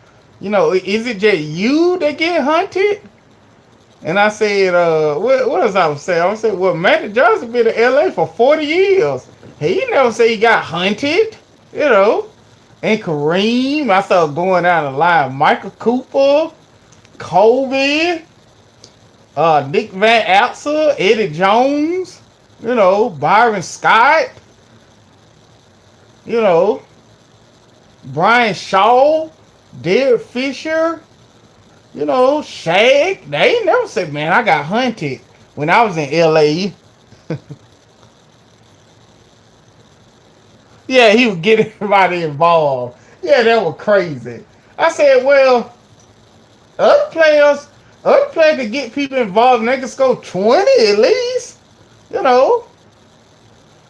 A: is it just you that get hunted? And I said, what else I was saying? I was saying, well, Magic Johnson been in LA for 40 years. He never said he got hunted, you know. And Kareem, I started going down the line. Michael Cooper, Kobe, Nick Van Exel, Eddie Jones, Byron Scott, you know, Brian Shaw, Derek Fisher, Shaq. They ain't never said, man, I got hunted when I was in LA. Yeah, he would get everybody involved. Yeah, that was crazy. I said, well, other players, other players could get people involved and they could score 20 at least. You know,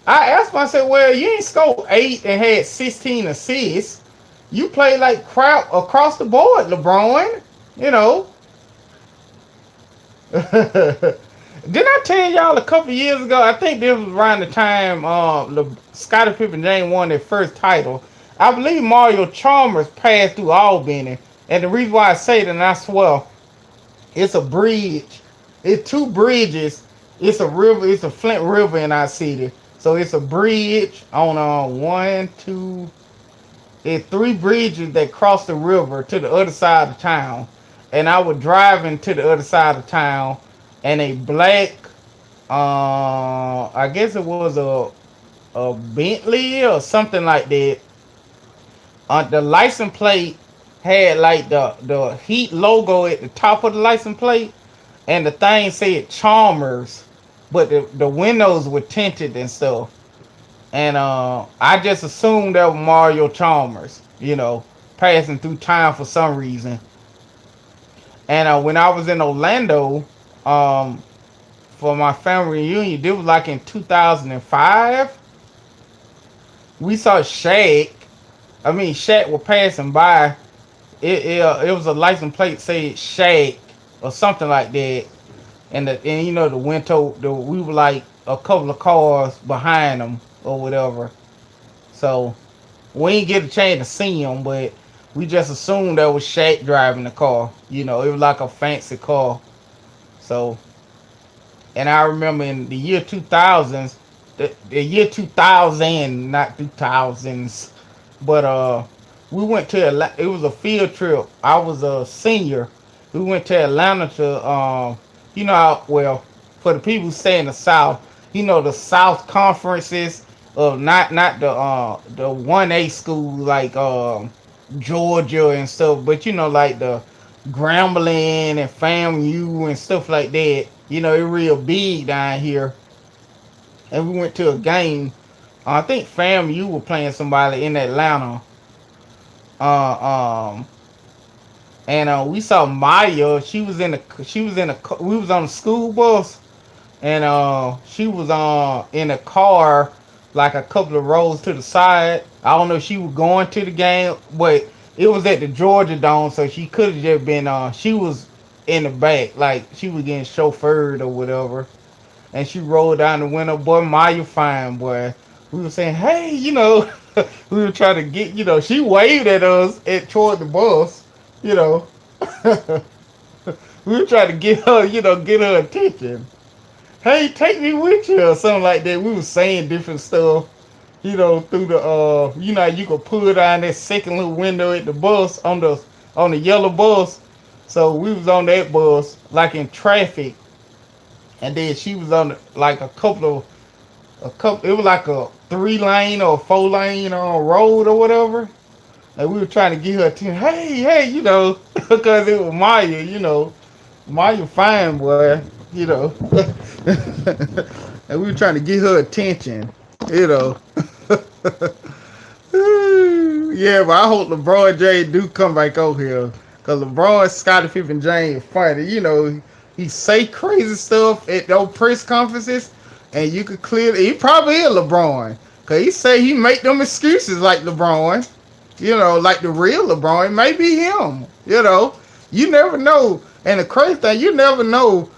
A: I asked myself, well, you ain't scored 8 and had 16 assists. You play like crap across the board, LeBron. You know. Didn't I tell y'all a couple years ago? I think this was around the time Scottie Pippen James won their first title. I believe Mario Chalmers passed through Albany, and the reason why I say that, and I swear, it's a bridge. It's two bridges. It's a river. It's a Flint River in our city. So it's a bridge on one, two. It's three bridges that cross the river to the other side of town. And I was driving to the other side of town, and a black, I guess it was a Bentley or something like that. The license plate had like the Heat logo at the top of the license plate, and the thing said Chalmers, but the windows were tinted and stuff. And I just assumed that was Mario Chalmers, passing through town for some reason. And when I was in Orlando, um, for my family reunion, it was like in 2005. We saw Shaq. I mean, Shaq was passing by. It was a license plate said Shaq or something like that. And the window, we were like a couple of cars behind them or whatever. So we ain't get a chance to see him, but we just assumed that was Shaq driving the car. It was like a fancy car. So, and I remember in the year 2000s, the year 2000, not 2000s, but we went to Atlanta. It was a field trip. I was a senior. We went to Atlanta to well, for the people who stay in the South, the South conferences of not the 1A school like Georgia and stuff, but like the Grambling and FAMU and stuff like that. It real big down here. And we went to a game. I think FAMU were playing somebody in Atlanta. Uh, um, and we saw Maya. We was on the school bus, and she was in a car like a couple of rows to the side. I don't know if she was going to the game, but it was at the Georgia Dome, so she could have just been she was in the back, like she was getting chauffeured or whatever. And she rolled down the window. Boy, Maya fine, boy. We were saying, hey, we were trying to get, she waved at us toward the bus, you know. We were trying to get her, get her attention. Hey, take me with you or something like that. We were saying different stuff, through the you could pull down that second little window at the bus on the yellow bus. So we was on that bus like in traffic, and then she was on like it was like a 3-lane or 4-lane road or whatever. And we were trying to get her attention. Hey, because it was Maya, Maya fine boy, and we were trying to get her attention, you know. Yeah, but I hope LeBron James do come back over here. Because LeBron, Scottie Pippen James funny. He say crazy stuff at those press conferences. And you could clearly, he probably is LeBron. Because he say he make them excuses like LeBron. Like the real LeBron. It may be him. You never know. And the crazy thing, you never know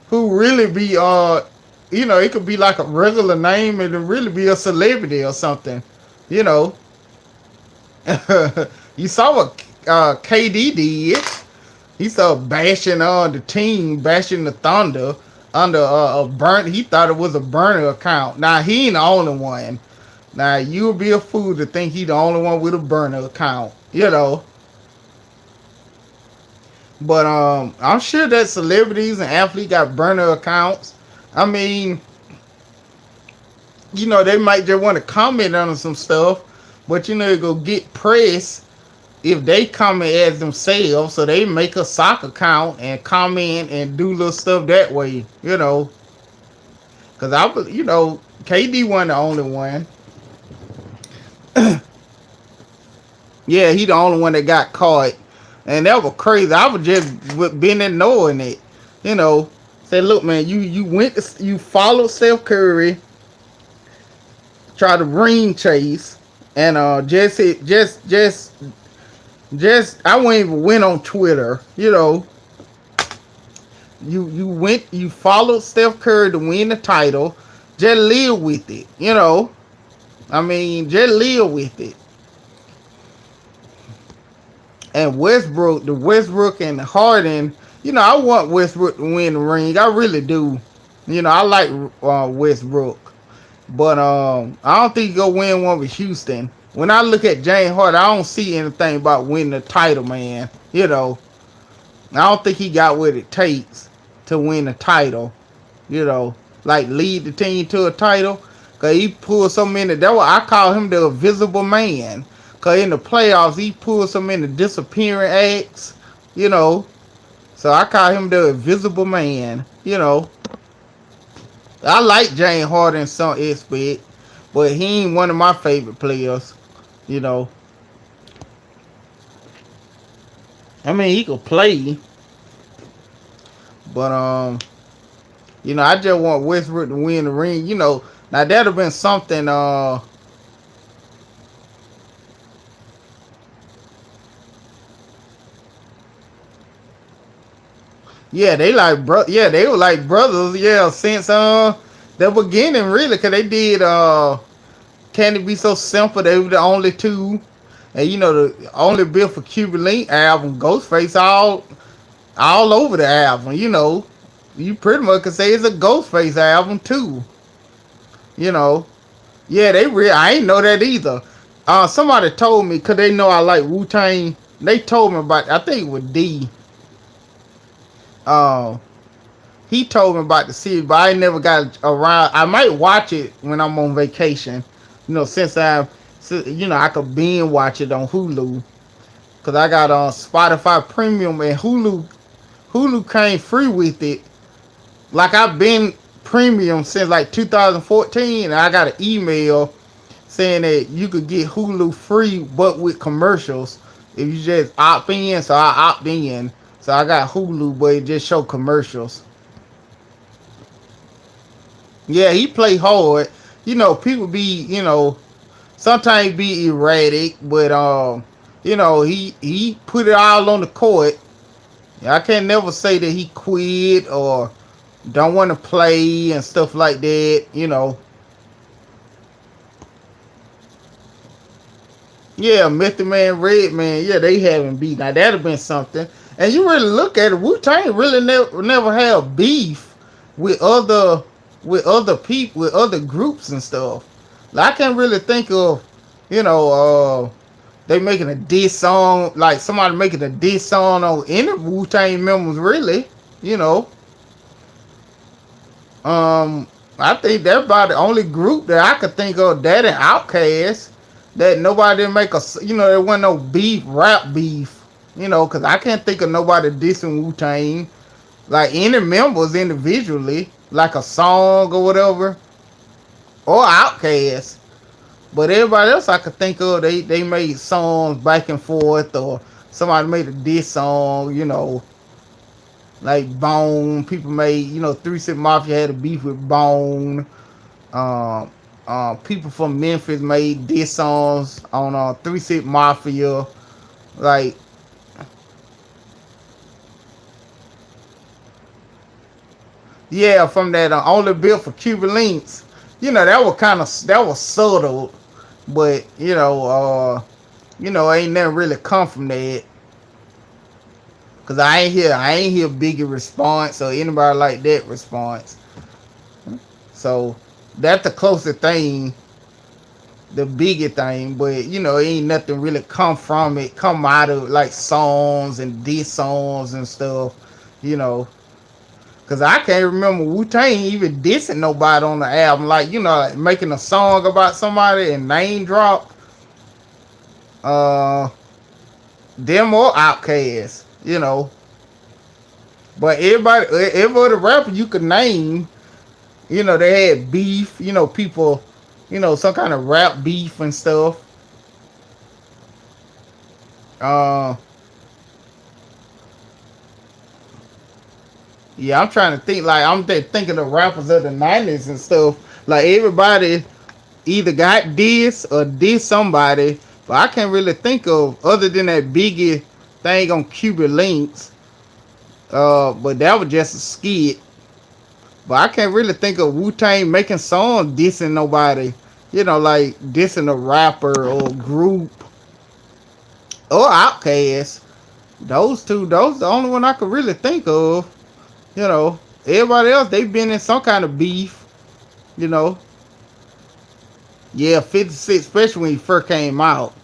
A: who really be, it could be like a regular name and it really be a celebrity or something. You know. You saw what KD did. He started bashing the team, bashing the Thunder under a burn. He thought it was a burner account. Now he ain't the only one. Now you would be a fool to think he the only one with a burner account. But I'm sure that celebrities and athletes got burner accounts. I mean, they might just want to comment on some stuff, but it go get press if they comment as themselves, so they make a sock account and comment and do little stuff that way, Because KD wasn't the only one. Yeah, he the only one that got caught, and that was crazy. I was just been ignoring it, you know. Say, look, man, you followed Steph Curry, tried to ring chase, and just I wouldn't even went on Twitter, you know. You followed Steph Curry to win the title. Just live with it, you know. I mean, just live with it. And Westbrook and Harden, you know, I want Westbrook to win the ring. I really do. You know, I like Westbrook, but I don't think he go win one with Houston. When I look at James Harden, I don't see anything about winning the title, man. You know, I don't think he got what it takes to win the title. You know, like lead the team to a title. Cause he pulled so many. That what I call him, the invisible man. Cause in the playoffs he pulled so many disappearing acts. You know, so I call him the invisible man. You know, I like James Harden in some aspect, but he ain't one of my favorite players. You know, I mean he could play, but you know, I just want Westbrook to win the ring. You know, now that'd have been something. Yeah, they like bro. Yeah, they were like brothers. Yeah, since the beginning, really, cause they did "Can It Be So Simple." They were the only two, and you know the only Bill for Cuban Link album, Ghostface all over the album. You know, you pretty much could say it's a Ghostface album too. You know, yeah, they real. I ain't know that either. Somebody told me cause they know I like Wu Tang. They told me about. I think it was D. Uh, he told me about the series, but I never got around. I might watch it when I'm on vacation. You know, you know, I could binge watch it on Hulu because I got on Spotify Premium and Hulu. Hulu came free with it. Like I've been premium since like 2014, and I got an email saying that you could get Hulu free, but with commercials if you just opt in. So I opt in. So I got Hulu, but it just show commercials. Yeah, he play hard. You know, people be, you know, sometimes be erratic, but you know, he put it all on the court. I can't never say that he quit or don't want to play and stuff like that. You know, yeah, Method Man, Red Man, yeah, they haven't beat. Now that'd have been something. And you really look at it, Wu Tang really never had beef with other people, with other groups and stuff. Like, I can't really think of, you know, they making a diss song, like somebody making a diss song on any Wu Tang members, really. You know, um, I think that's about the only group that I could think of, that and Outkast, that nobody didn't make a, you know, there wasn't no beef, rap beef, you know, because I can't think of nobody dissing Wu Tang, like any members individually, like a song or whatever, or Outkast. But everybody else I could think of, they made songs back and forth, or somebody made a diss song, you know, like Bone. People made, you know, Three Six Mafia had a beef with Bone. Um, People from Memphis made diss songs on Three Six Mafia. Like, yeah, from that Only Built for Cuban Links. You know, that was subtle, but you know, ain't never really come from that. Cause I ain't hear Biggie response or anybody like that response. So that's the closest thing, the Biggie thing. But you know, ain't nothing really come from it, come out of like songs and diss songs and stuff. You know, cause I can't remember Wu Tang even dissing nobody on the album. Like, you know, like making a song about somebody and name drop uh them or Outkast. You know, but every other rapper you could name, you know, they had beef, you know, people, you know, some kind of rap beef and stuff. Uh, yeah, I'm trying to think. Like I'm thinking of rappers of the '90s and stuff. Like everybody either got this or did somebody, but I can't really think of other than that Biggie thing on Cuban Links. But that was just a skit. But I can't really think of Wu Tang making songs dissing nobody. You know, like dissing a rapper or group or Outkast. Those two, those the only one I could really think of. You know, everybody else they've been in some kind of beef. You know, yeah, 56, especially when he first came out,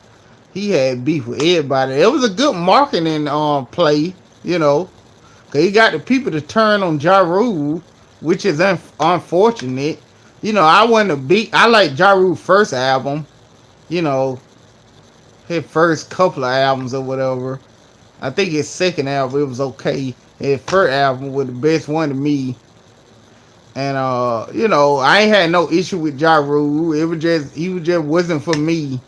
A: he had beef with everybody. It was a good marketing play. You know, cause he got the people to turn on Ja Rule, which is unfortunate. You know, I wasn't a big. I like Ja Rule's first album. You know, his first couple of albums or whatever. I think his second album it was okay. His first album was the best one to me. And you know, I ain't had no issue with Ja Rule. It was just he was just wasn't for me.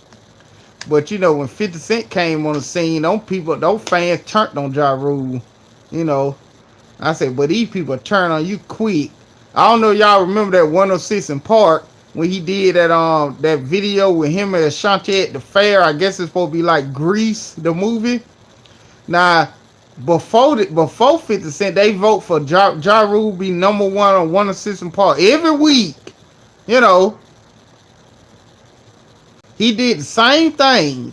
A: But you know, when 50 Cent came on the scene, those fans turned on Ja Rule. You know, I said, but these people turn on you quick. I don't know if y'all remember that 106 in Park when he did that video with him and Ashanti at the fair. I guess it's supposed to be like Grease, the movie. Now, before 50 Cent, they vote for Ja Rule be number one on 106 in Park every week. You know, he did the same thing.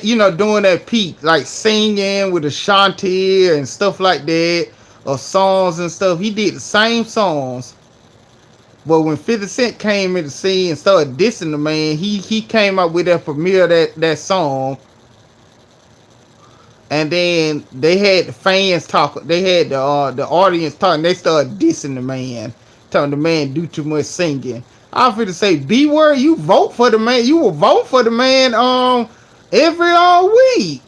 A: You know, doing that peak, like singing with Ashanti and stuff like that, or songs and stuff. He did the same songs. But when 50 Cent came in the scene and started dissing the man, he came up with that premiere that song. And then they had the fans talk. They had the audience talking. They started dissing the man, telling the man do too much singing. I was finna say, beware, you vote for the man. You will vote for the man every week.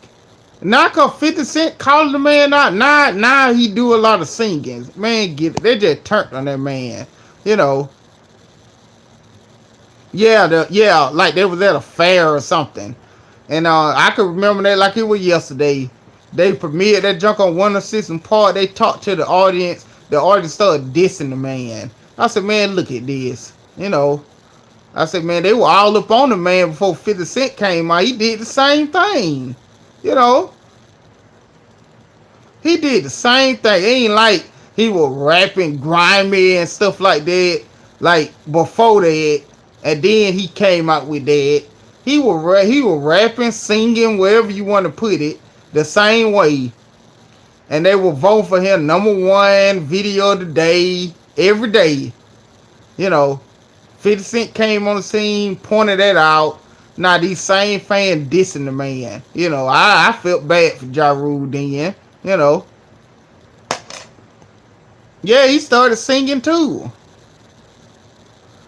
A: Now, cause 50 Cent calling the man out. Now he do a lot of singing. Man, get it. They just turned on that man. You know. Yeah, like they was at a fair or something. And I could remember that like it was yesterday. They premiered that junk on 106 and Park. They talked to the audience. The audience started dissing the man. I said, man, look at this. You know, I said, man, they were all up on the man before 50 Cent came out. He did the same thing. You know, he did the same thing. It ain't like he was rapping grimy and stuff like that, like before that. And then he came out with that. He was rapping, singing, wherever you want to put it, the same way. And they will vote for him number one video of the day, every day. You know, 50 Cent came on the scene, pointed that out. Now these same fans dissing the man. You know, I felt bad for Ja Rule then. You know, yeah, he started singing too.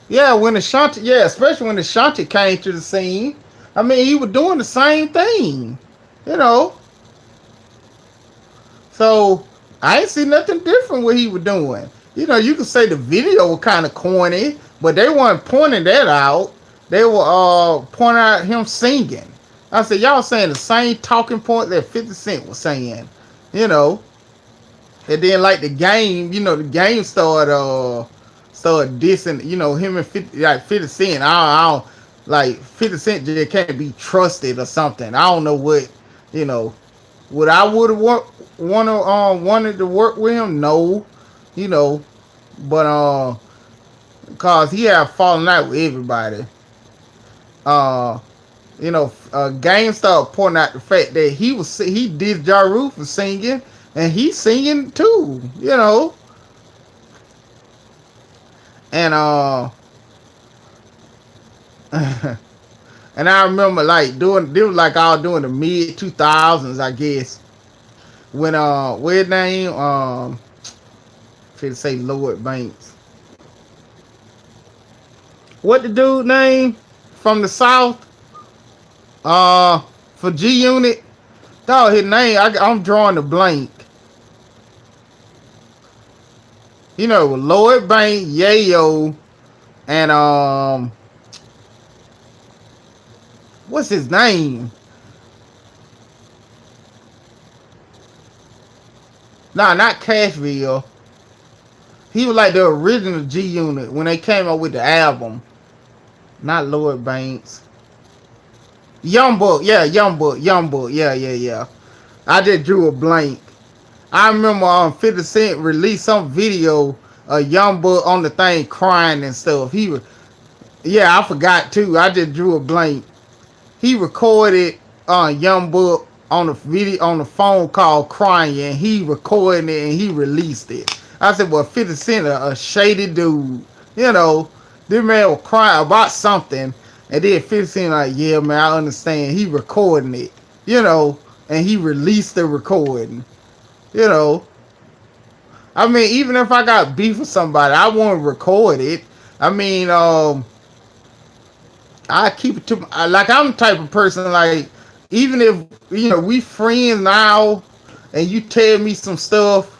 A: Yeah, especially when Ashanti came to the scene. I mean, he was doing the same thing. You know, so I ain't see nothing different what he was doing. You know, you could say the video was kind of corny, but they weren't pointing that out. They were pointing out him singing. I said, y'all saying the same talking point that 50 Cent was saying. You know, and then like the game, you know, the game started dissing, you know, him and 50 like 50 Cent. I don't like 50 Cent just can't be trusted or something. I don't know what, you know, what I would have wanted to work with him. No, you know, but cause he had fallen out with everybody. Uh, you know, Game started pointing out the fact that he did Ja Rule for singing, and he's singing too. You know, and and I remember like they was like all doing the mid 2000s, I guess, when weird name should say Lloyd Banks. What the dude name from the South? For G Unit. Dog, his name I'm drawing a blank. You know, Lloyd Banks, Yayo, and what's his name? Nah, not Cashville. He was like the original G Unit when they came up with the album. Not Lloyd Banks. Young Buck, yeah, Young Buck, Young Buck, yeah, yeah, yeah. I just drew a blank. I remember 50 Cent released some video of Young Buck on the thing crying and stuff. He was, yeah, I forgot too. I just drew a blank. He recorded Young Buck on the video on the phone call crying, and he recorded it and he released it. I said, well, 50 Cent a shady dude. You know, this man was crying about something, and then 50 Cent like, yeah, man, I understand. He recording it, you know, and he released the recording. You know, I mean, even if I got beef with somebody, I want to record it. I mean, I keep it to like I'm the type of person like even if you know we friends now and you tell me some stuff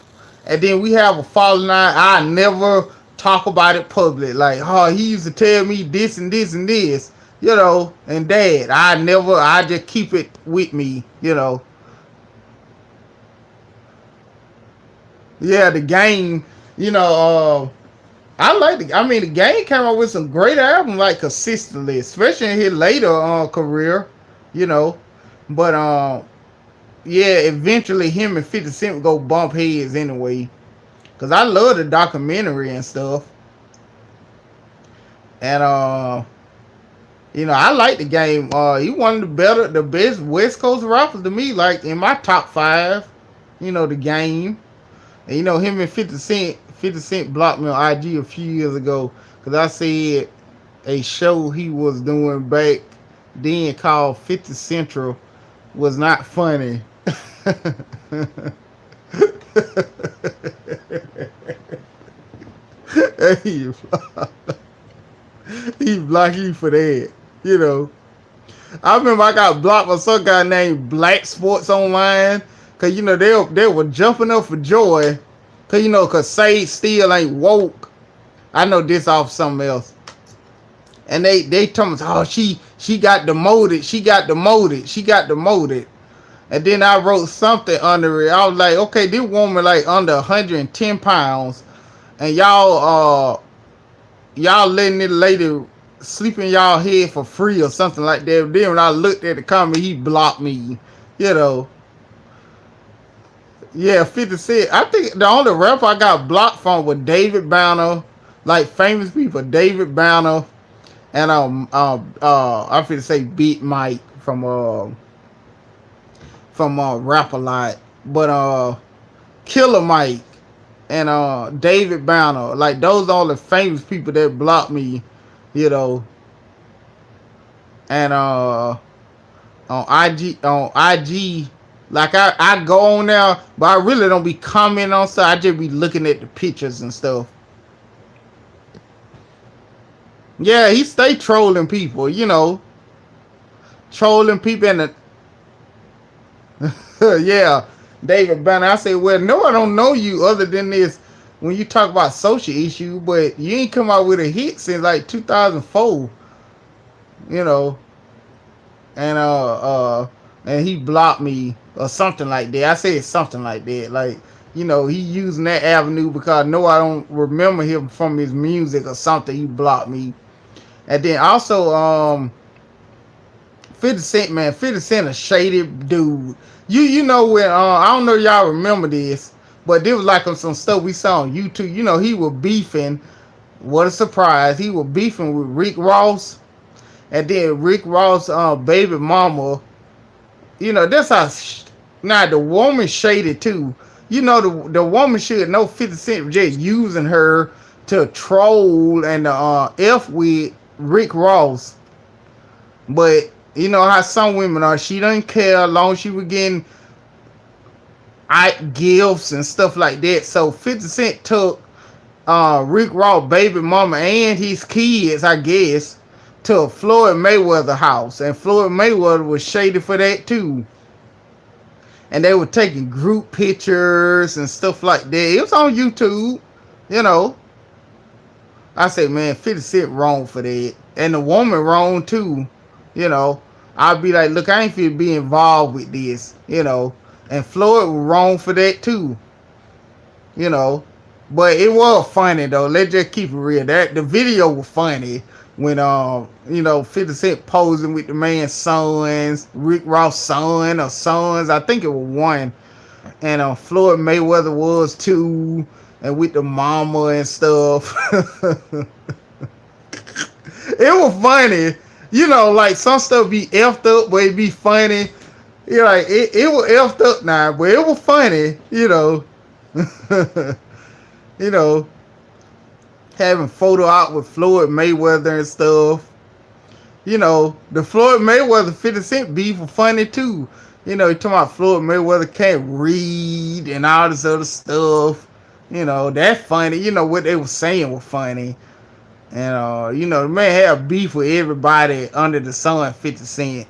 A: and then we have a falling out, I never talk about it public. Like, oh, he used to tell me this and this and this, you know, and that. I just keep it with me, you know. Yeah, the game, you know, I like the. I mean, the game came out with some great albums, like consistently, especially in his later career, you know. But yeah, eventually him and 50 Cent would go bump heads anyway. Cause I love the documentary and stuff, and you know, I like the game. He one of the best West Coast rappers to me, like in my top five. You know, the game. And you know, him and 50 Cent. 50 Cent blocked me on IG a few years ago because I said a show he was doing back then called 50 Central was not funny. he, he blocked you for that, you know. I remember I got blocked by some guy named Black Sports Online because you know they were jumping up for joy because you know because Sage still ain't woke. I know this off something else. And they told me, oh, she got demoted, she got demoted, she got demoted. And then I wrote something under it. I was like, okay, this woman like under 110 pounds, and y'all letting this lady sleep in y'all head for free or something like that. Then when I looked at the comment, he blocked me. You know, yeah, 50 Cent. I think the only rapper I got blocked from was David Banner, like famous people, David Banner, and I feel to say Beat Mike from Rap a Lot, but Killer Mike and David Banner, like those are all the famous people that blocked me, you know, and on IG, like I go on now, but I really don't be commenting on stuff. I just be looking at the pictures and stuff. Yeah, he stay trolling people, you know, trolling people and yeah, David Banner. I say, well, no, I don't know you other than this when you talk about social issues, but you ain't come out with a hit since like 2004, you know, and and he blocked me or something like that. I said something like that, like you know, he using that avenue because no, I don't remember him from his music or something. He blocked me, and then also 50 Cent, man, 50 Cent a shady dude. You know when I don't know if y'all remember this, but there was like some stuff we saw on YouTube. You know, he was beefing. What a surprise! He was beefing with Rick Ross, and then Rick Ross' baby mama. You know, that's how. Now the woman shaded too. You know, the woman should know 50 Cent just using her to troll and f with Rick Ross, but you know how some women are. She doesn't care as long as she was getting gifts and stuff like that. So 50 Cent took Rick Ross' baby mama and his kids, I guess, to Floyd Mayweather house. And Floyd Mayweather was shaded for that too. And they were taking group pictures and stuff like that. It was on YouTube, you know. I say, man, 50 Cent wrong for that. And the woman wrong too, you know. I'd be like, look, I ain't feel be involved with this, you know. And Floyd was wrong for that too. you know. But it was funny though. Let's just keep it real. That the video was funny when 50 Cent posing with the man's sons, Rick Ross' son or sons. I think it was one, and Floyd Mayweather was too, and with the mama and stuff. It was funny. Like some stuff be effed up, but it be funny. Like it was effed up now, but it was funny. You know, having photo out with Floyd Mayweather and stuff. The Floyd Mayweather 50 Cent beef was funny too. You talking about Floyd Mayweather can't read and all this other stuff. That funny. What they were saying was funny. And the man had beef with everybody under the sun, 50 Cent.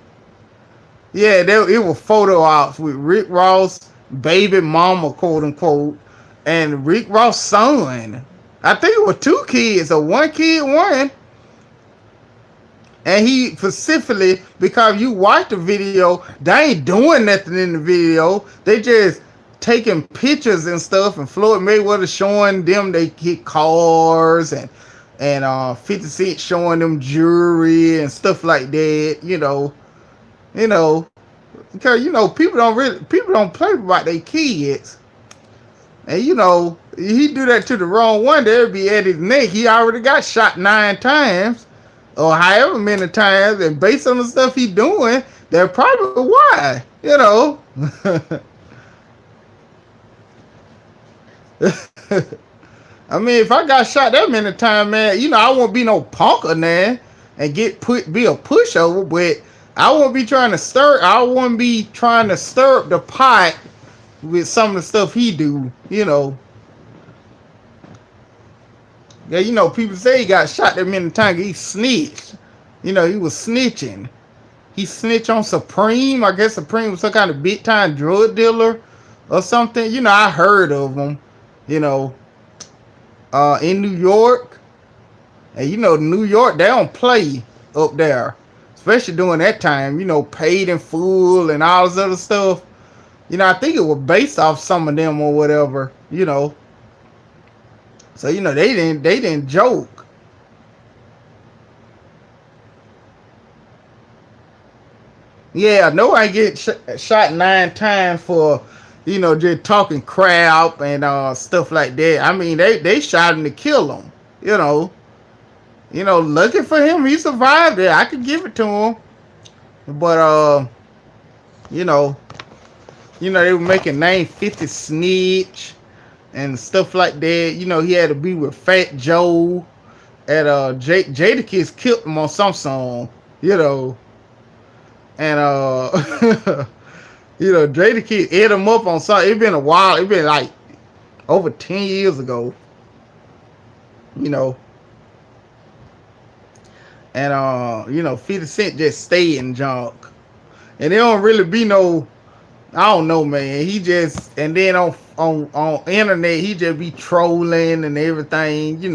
A: Yeah, it was photo ops with Rick Ross, baby mama, quote unquote, and Rick Ross' son. I think it was two kids, or one kid, one. And he specifically, because you watch the video, they ain't doing nothing in the video. They just taking pictures and stuff, and Floyd Mayweather showing them they get cars, and 50 Cent showing them jewelry and stuff like that. Because people don't play about their kids. And he do that to the wrong one, they'll be at his neck. He already got shot 9 times, or however many times, and based on the stuff he doing, they're probably why. I mean, if I got shot that many times, man, I won't be no punker now and be a pushover, but I won't be trying to stir. I won't be trying to stir up the pot with some of the stuff he do. Yeah, people say he got shot that many times. He snitched. He was snitching. He snitched on Supreme. I guess Supreme was some kind of big time drug dealer or something. I heard of him. In New York. And New York, they don't play up there. Especially during that time, paid in full and all this other stuff. I think it was based off some of them or whatever, So, they didn't joke. Yeah, no, I get shot 9 times for, just talking crap and stuff like that. I mean, they shot him to kill him, looking for him, he survived it. I could give it to him. But, they were making name 50 Snitch and stuff like that. He had to be with Fat Joe at Jadakiss killed him on some song, and Jadakiss ate him up on something. It been a while. It been like over 10 years ago, and 50 Cent just stay in junk, and there don't really be no. I don't know, man. He just, and then on internet, he just be trolling and everything.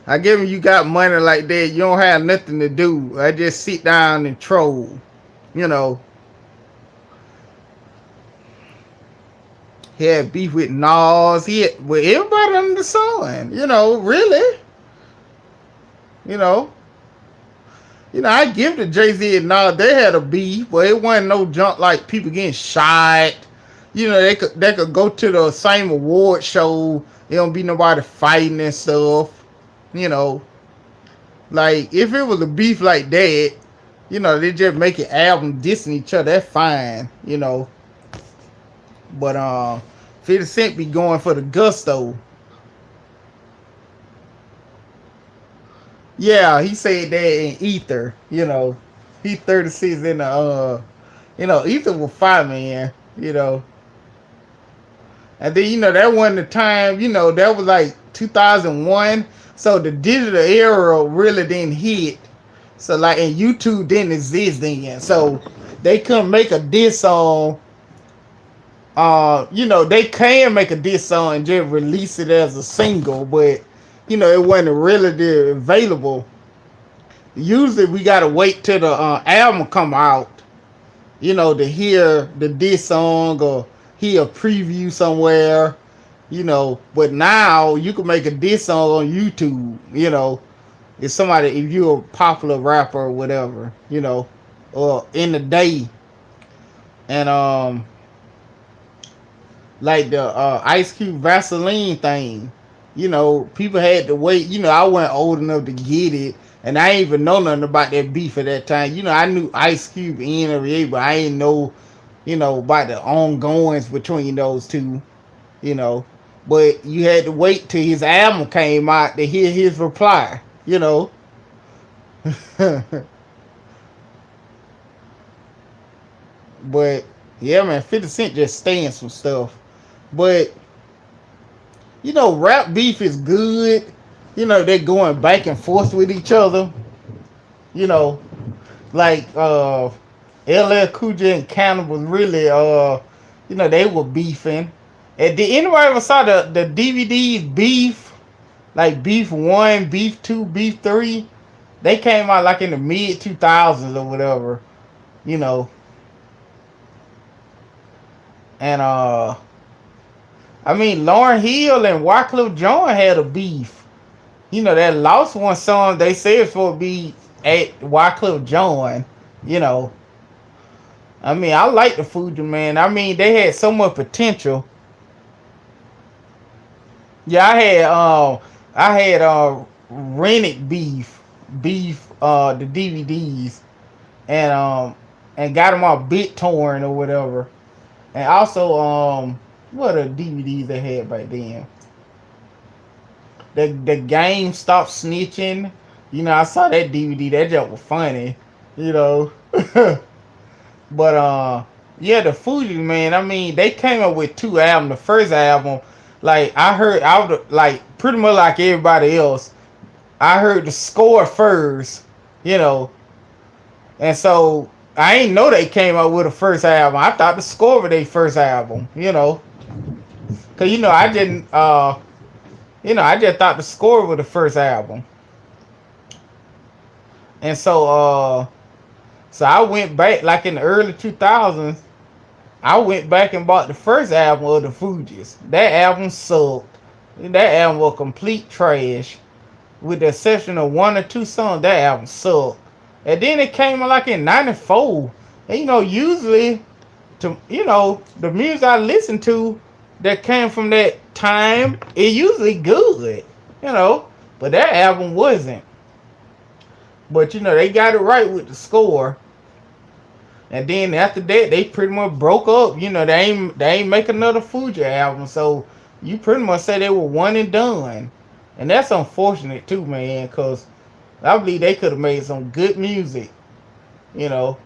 A: I guess when you got money like that, you don't have nothing to do. I just sit down and troll. He had beef with Nas. He had with everybody under the sun. Really. I give to Jay-Z and Nas, they had a beef, but it wasn't no junk like people getting shot. They could go to the same award show. There don't be nobody fighting and stuff. Like if it was a beef like that, they just make an album dissing each other. That's fine, But 50 Cent be going for the gusto. Yeah, he said that in Ether, He 36 in the Ether was fire, man, And then, that wasn't the time, that was like 2001. So the digital era really didn't hit. So like, and YouTube didn't exist then. So they couldn't make a diss song. They can make a diss song and just release it as a single, but it wasn't really available. Usually we gotta wait till the album come out, to hear the diss song or hear a preview somewhere, But now you can make a diss song on YouTube. If somebody, if you're a popular rapper or whatever, or in the day, and like the Ice Cube Vaseline thing. People had to wait. I wasn't old enough to get it, and I ain't even know nothing about that beef at that time. I knew Ice Cube and NWA, but I ain't know, about the ongoings between those two. You know, but you had to wait till his album came out to hear his reply. But yeah, man, 50 Cent just staying some stuff. But rap beef is good. They're going back and forth with each other. You know, like LL Cool J and Cannibal really they were beefing. And did anybody ever saw the DVD beef? Like Beef 1, Beef 2, Beef 3? They came out like in the mid 2000s or whatever, you know. And I mean Lauryn Hill and Wyclef Jean had a beef. That Lost One song they said it's supposed to be at Wyclef Jean, you know. I mean, I like the Fuji Man. I mean, they had so much potential. Yeah, I had rented beef the DVDs and got them on BitTorrent or whatever. And also what are the DVDs they had back then? The game stopped snitching. I saw that DVD. That joke was funny. You know. But yeah, the Fuji Man. I mean, they came up with two albums. The first album, like I would like pretty much like everybody else. I heard the score first, you know, and so I ain't know they came up with a first album. I thought the score was their first album, cause I just thought the score was the first album, and so I went back like in the early 2000s. I went back and bought the first album of the Fugees. That album sucked. That album was complete trash. With the exception of one or two songs, that album sucked. And then it came like in '94. And usually the music I listen to that came from that time, it usually good. But that album wasn't. But they got it right with the score. And then after that, they pretty much broke up. They ain't make another Fuji album, so you pretty much say they were one and done. And that's unfortunate too, man, because I believe they could have made some good music. You know.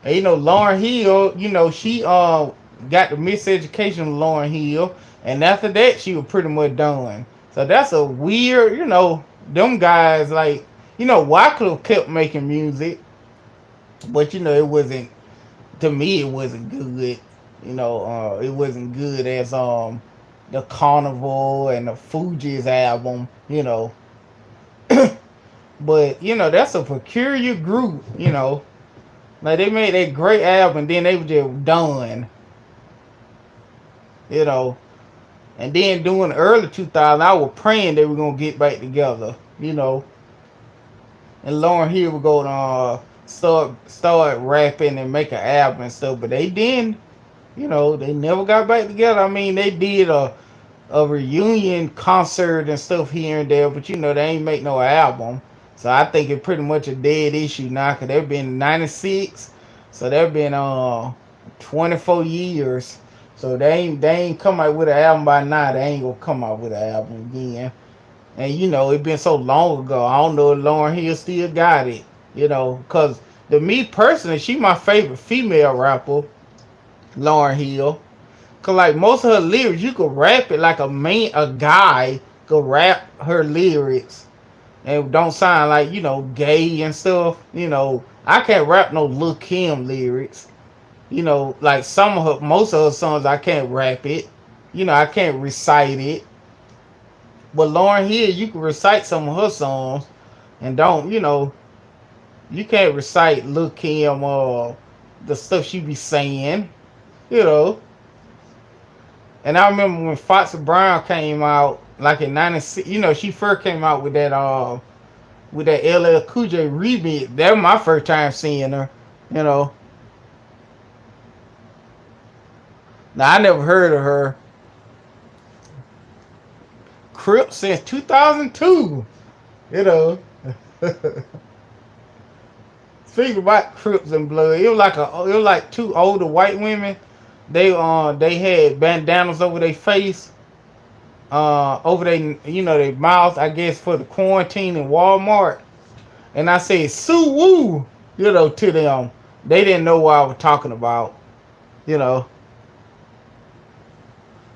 A: And Lauryn Hill, she got the miseducation of Lauryn Hill, and after that, she was pretty much done. So that's a weird, them guys like. Wyclef kept making music, but it wasn't. To me, it wasn't good. It wasn't good as the Carnival and the Fugees album. But that's a peculiar group. Like they made that great album, then they were just done. You know, and then during the early 2000s, I was praying they were gonna get back together. And Lauryn Hill would go start rapping and make an album and stuff, but they didn't. They never got back together. I mean, they did a reunion concert and stuff here and there, but they ain't make no album. So I think it's pretty much a dead issue now, because they've been 96, so they've been 24 years. So they ain't come out with an album by now. They ain't gonna come out with an album again. And it been so long ago. I don't know if Lauryn Hill still got it. Because to me personally, she my favorite female rapper, Lauryn Hill. Cause like most of her lyrics, you could rap it like a guy could rap her lyrics, and don't sound like gay and stuff. I can't rap no Lil Kim lyrics. Like most of her songs, I can't rap it. I can't recite it. But Lauryn Hill, you can recite some of her songs, and you can't recite Lil Kim or the stuff she be saying. You know. And I remember when Foxy Brown came out, like in '96. You know, she first came out with that LL Cool J remix. That was my first time seeing her. You know, now I never heard of her. Crip since 2002. You know, speaking about Crips and Blood, it was like two older white women. They had bandanas over their face, over their mouth, I guess, for the quarantine in Walmart. And I said Sue Woo, to them. They didn't know what I was talking about. You know.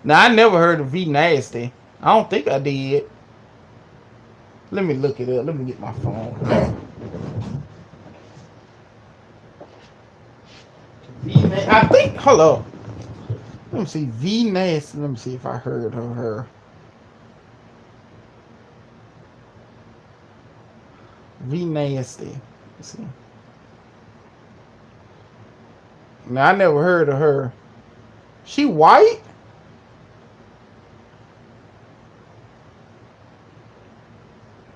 A: Now I never heard of V Nasty. I don't think I did. Let me look it up. Let me get my phone. I think. Hold on. Let me see. V Nasty. Let me see if I heard of her. V Nasty. Let's see. Now I never heard of her. She white?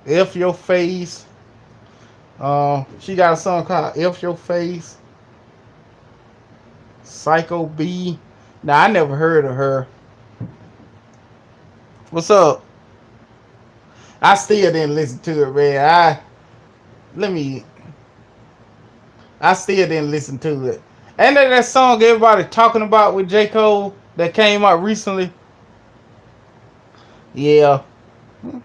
A: F Your Face. She got a song called F Your Face. Psycho B. Now I never heard of her. What's up? I still didn't listen to it, man. Let me. I still didn't listen to it. And that song everybody talking about with J. Cole that came out recently. Yeah.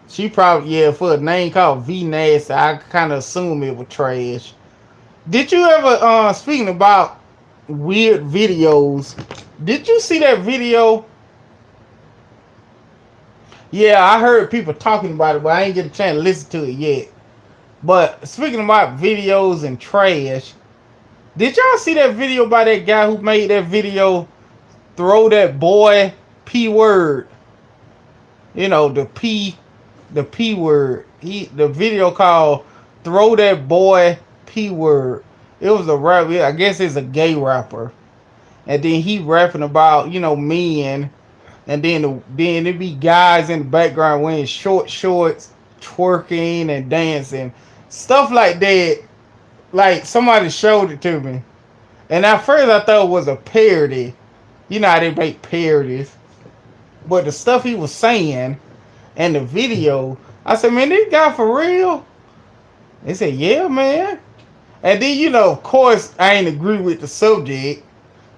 A: She probably, yeah, for a name called V Nasty, I kind of assume it was trash. Did you ever, speaking about weird videos, did you see that video? Yeah, I heard people talking about it, but I ain't get a chance to listen to it yet. But speaking about videos and trash, did y'all see that video by that guy who made that video, Throw That Boy P Word? You know, the P word. The video called Throw That Boy P Word. It was a rap, I guess it's a gay rapper. And then he rapping about, men, and then it be guys in the background wearing short shorts, twerking and dancing. Stuff like that. Like somebody showed it to me. And at first I thought it was a parody. You know how they make parodies. But the stuff he was saying and the video, I said, man, this guy for real? They said, yeah, man. And then, of course, I ain't agree with the subject.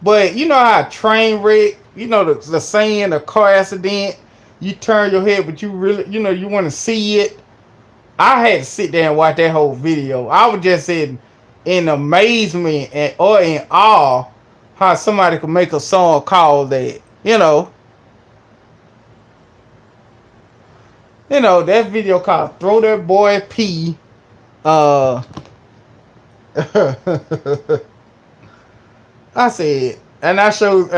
A: But you know how a train wreck, the saying, a car accident, you turn your head, but you really, you want to see it. I had to sit there and watch that whole video. I was just in amazement or in awe how somebody could make a song called that. That video called Throw That Boy P. I said, and I showed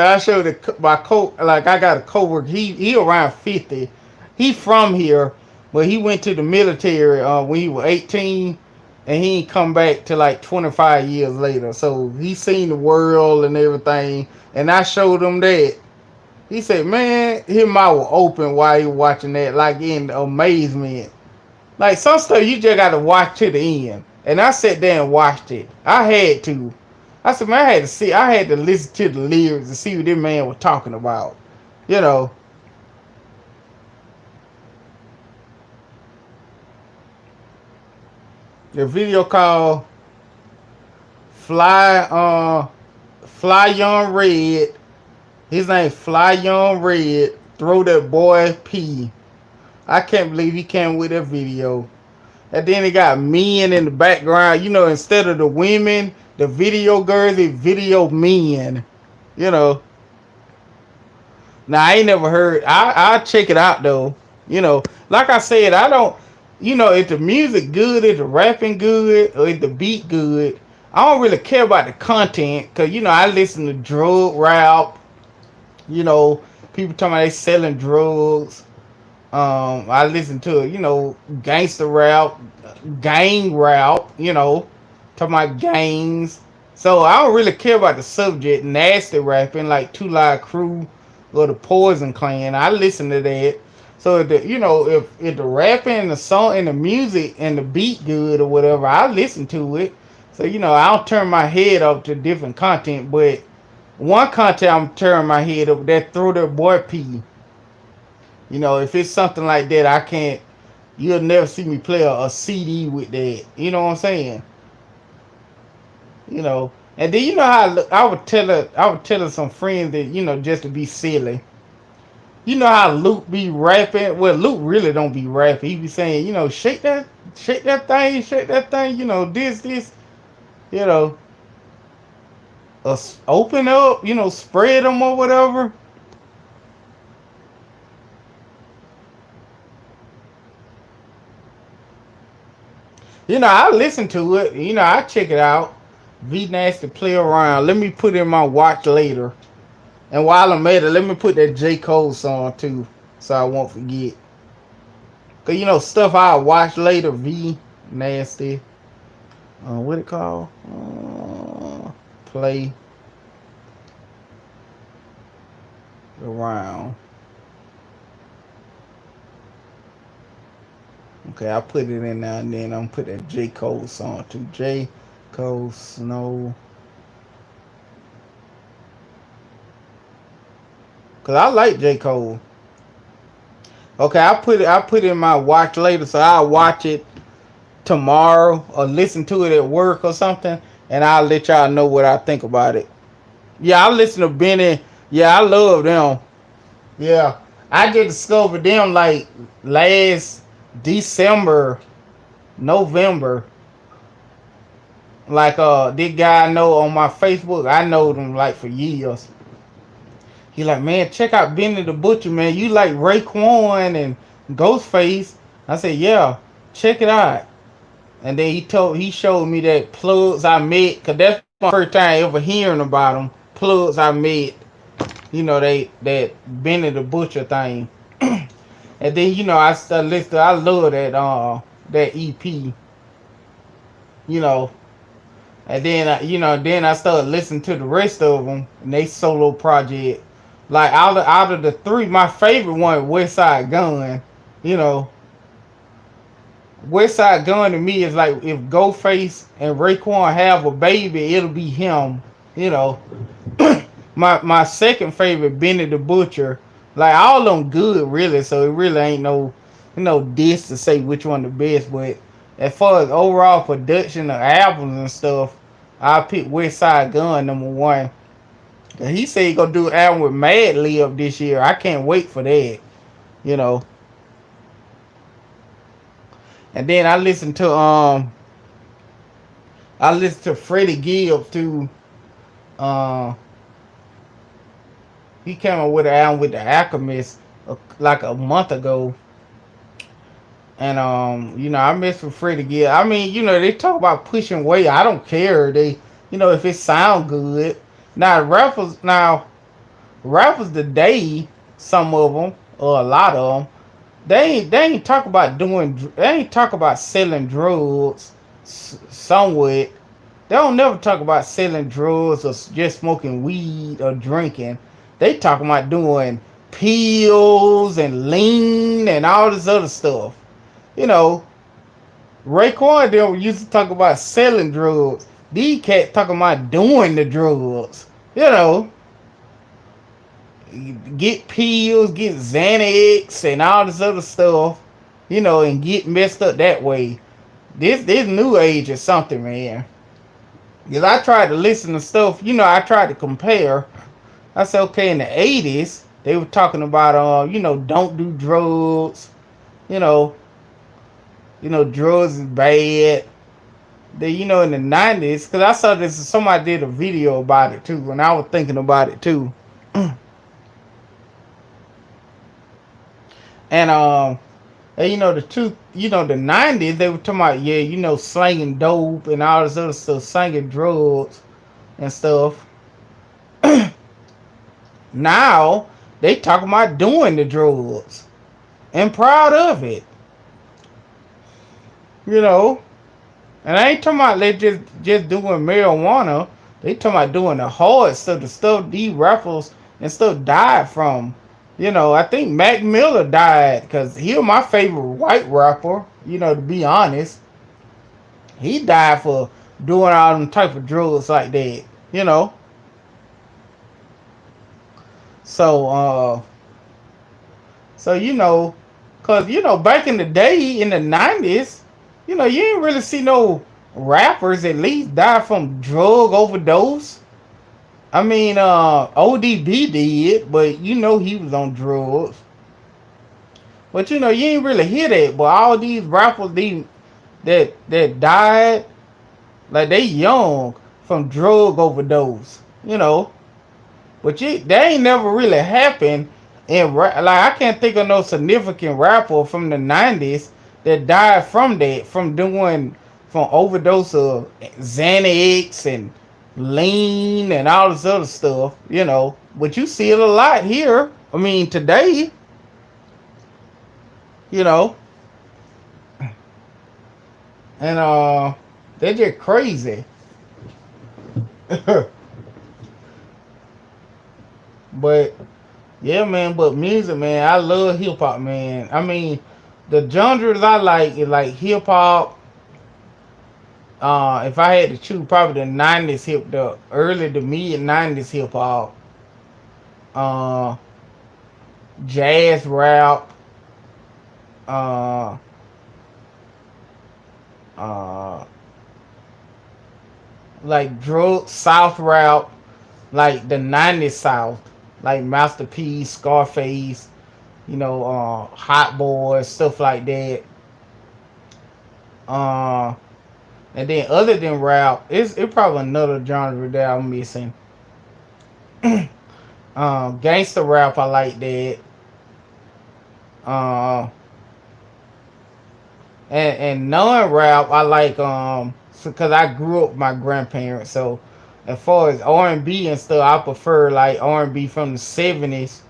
A: my like I got a coworker. He around 50. He from here, but he went to the military when he was 18, and he ain't come back to like 25 years later. So he seen the world and everything. And I showed him that. He said, man, his mouth was open while he was watching that, like in amazement. Like some stuff you just gotta watch to the end. And I sat there and watched it. I had to. I said, man, I had to listen to the lyrics to see what this man was talking about. You know. The video called Fly Young Red. His name Fly Young Red. Throw That Boy P. I can't believe he came with that video. And then he got men in the background. Instead of the women, the video girls, the video men. You know. Now, I ain't never heard. I'll check it out, though. Like I said, I don't. If the music good, if the rapping good, or if the beat good, I don't really care about the content. Because, I listen to drug rap. People talking about they selling drugs. I listen to gangster rap, gang rap, talking about gangs. So I don't really care about the subject, nasty rapping like Two Live Crew, or the Poison Clan. I listen to that. So if the rapping and the song and the music and the beat good or whatever, I listen to it. So I'll turn my head up to different content, but one content I'm turning my head up that throw their boy P. If it's something like that, I can't. You'll never see me play a CD with that. You know what I'm saying? And then how I would tell her some friends that just to be silly. How Luke be rapping? Well, Luke really don't be rapping. He be saying, shake that thing. This, you know, open up, spread them or whatever. I listen to it. I check it out. V Nasty play around. Let me put in my watch later. And while I'm at it, let me put that J. Cole song too, so I won't forget. Cause stuff I watch later. V Nasty. What it called? Play around. Okay, I put it in now and then. I'm gonna put that J. Cole song too. J. Cole Snow. Cause I like J. Cole. Okay, I put it in my watch later, so I'll watch it tomorrow or listen to it at work or something, and I'll let y'all know what I think about it. Yeah, I listen to Benny. Yeah, I love them. Yeah, I just discovered them like last December, November. Like this guy I know on my Facebook, I know them like for years. He like, man, check out Benny the Butcher, man. You like Raekwon and Ghostface? I said, yeah, check it out. And then he showed me that plugs I met, cause that's my first time ever hearing about them. Plugs I met, they that Benny the Butcher thing. And then I started listening. I love that EP, you know. And then then I started listening to the rest of them and they solo project. Like out of the three, my favorite one, West Side Gun. You know, West Side Gun to me is like if Ghostface and Raekwon have a baby, it'll be him. You know, my second favorite, Benny the Butcher. Like all of them good, really. So it really ain't no diss to say which one the best. But as far as overall production of albums and stuff, I pick West Side Gun number one. And he said he gonna do an album with Mad Lib this year. I can't wait for that. You know. And then I listened to Freddie Gibbs too. Uh, he came up with an album with the Alchemist like a month ago. And I mess with Freddie Gibbs. I mean, they talk about pushing weight. I don't care. They, if it sound good. Now rappers today, some of them or a lot of them, they ain't talk about they ain't talk about selling drugs. Somewhat, they don't never talk about selling drugs or just smoking weed or drinking. They talking about doing pills and lean and all this other stuff. You know, Raekwon them used to talk about selling drugs. These cats talking about doing the drugs. You know, get pills, get Xanax and all this other stuff. And get messed up that way. This new age is something, man. Because I tried to listen to stuff. I tried to compare. I said, okay, in the 80s, they were talking about, don't do drugs. You know, drugs is bad. Then, in the 90s, because I saw this, somebody did a video about it too, and I was thinking about it too. And, the 90s, they were talking about, slanging dope and all this other stuff, slanging drugs and stuff. Now, they talking about doing the drugs and proud of it. And I ain't talking about they just doing marijuana. They talking about doing the hard stuff, the stuff these rappers and stuff died from. I think Mac Miller died because he was my favorite white rapper. To be honest, he died for doing all them type of drugs like that. You know, so so cause back in the day in the '90s, you didn't really see no rappers at least die from drug overdose. I mean, ODB did, but he was on drugs. But you ain't really hear that. But all these rappers, that died, like they young from drug overdose. But that ain't never really happened. Like I can't think of no significant rapper from the '90s that died from that, from overdose of Xanax and lean and all this other stuff. But you see it a lot here. I mean, today, you know, and they're just crazy. But yeah, man. But music, man, I love hip hop, man. I mean, the genres I like is like hip hop. If I had to choose, probably the early to mid '90s hip hop, uh, jazz rap, uh, uh, like drug South rap, like the '90s South, like Master P, Scarface, Hot Boys, stuff like that. Uh, and then other than rap, it's probably another genre that I'm missing. Gangster rap, I like that. Uh, and non rap, I like because I grew up with my grandparents. So as far as R&B and stuff, I prefer like R&B from the '70s,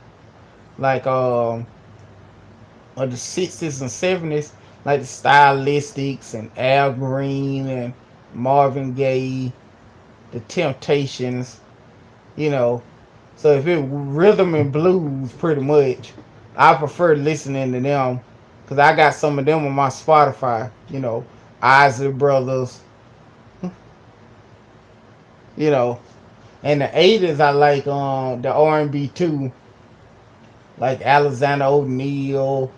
A: like or the '60s and '70s, like the Stylistics and Al Green and Marvin Gaye, the Temptations. You know, so if it rhythm and blues, pretty much, I prefer listening to them because I got some of them on my Spotify. Isley Brothers. You know, and the '80s I like the R&B too, like Alexander O'Neal.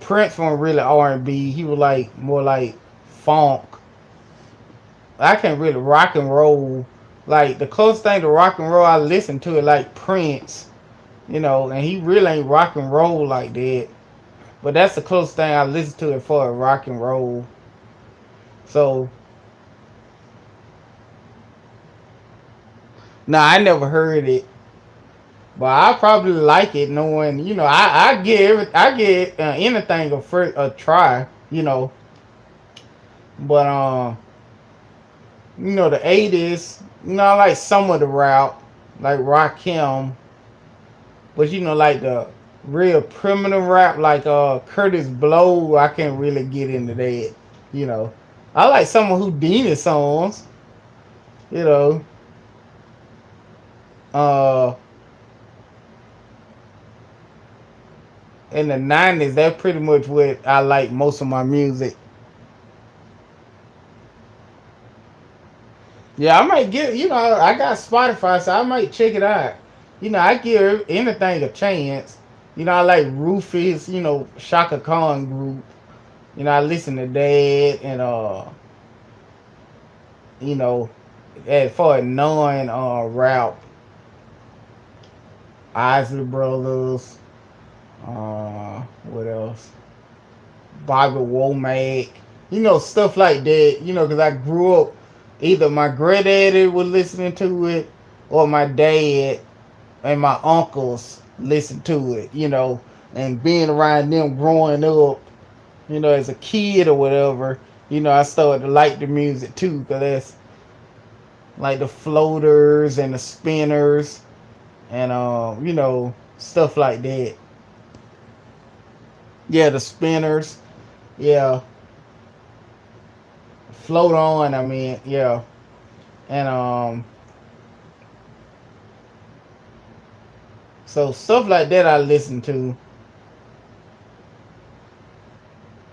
A: Prince wasn't really R&B. He was like more like funk. I can't really rock and roll. Like the closest thing to rock and roll I listen to it like Prince. And he really ain't rock and roll like that. But that's the closest thing I listen to it for rock and roll. So, nah, I never heard it, but I probably like it knowing, I get anything a try, But the '80s, I like some of the rap, like Rakim, but like the real primitive rap, like Curtis Blow, I can't really get into that. You know, I like some of Houdini songs. You know, uh, in the '90s, that's pretty much what I like most of my music. Yeah, I might get. I got Spotify, so I might check it out. I give anything a chance. I like Rufus. Shaka Khan group. I listen to that and you know, as far as non rap, Isley Brothers, what else? Bobby Womack, stuff like that. Because I grew up, either my granddaddy was listening to it, or my dad and my uncles listened to it. And being around them growing up, as a kid or whatever, I started to like the music too, because that's like the floaters and the spinners and stuff like that. Yeah, the spinners. Yeah, float on. I mean, yeah, and So stuff like that I listen to.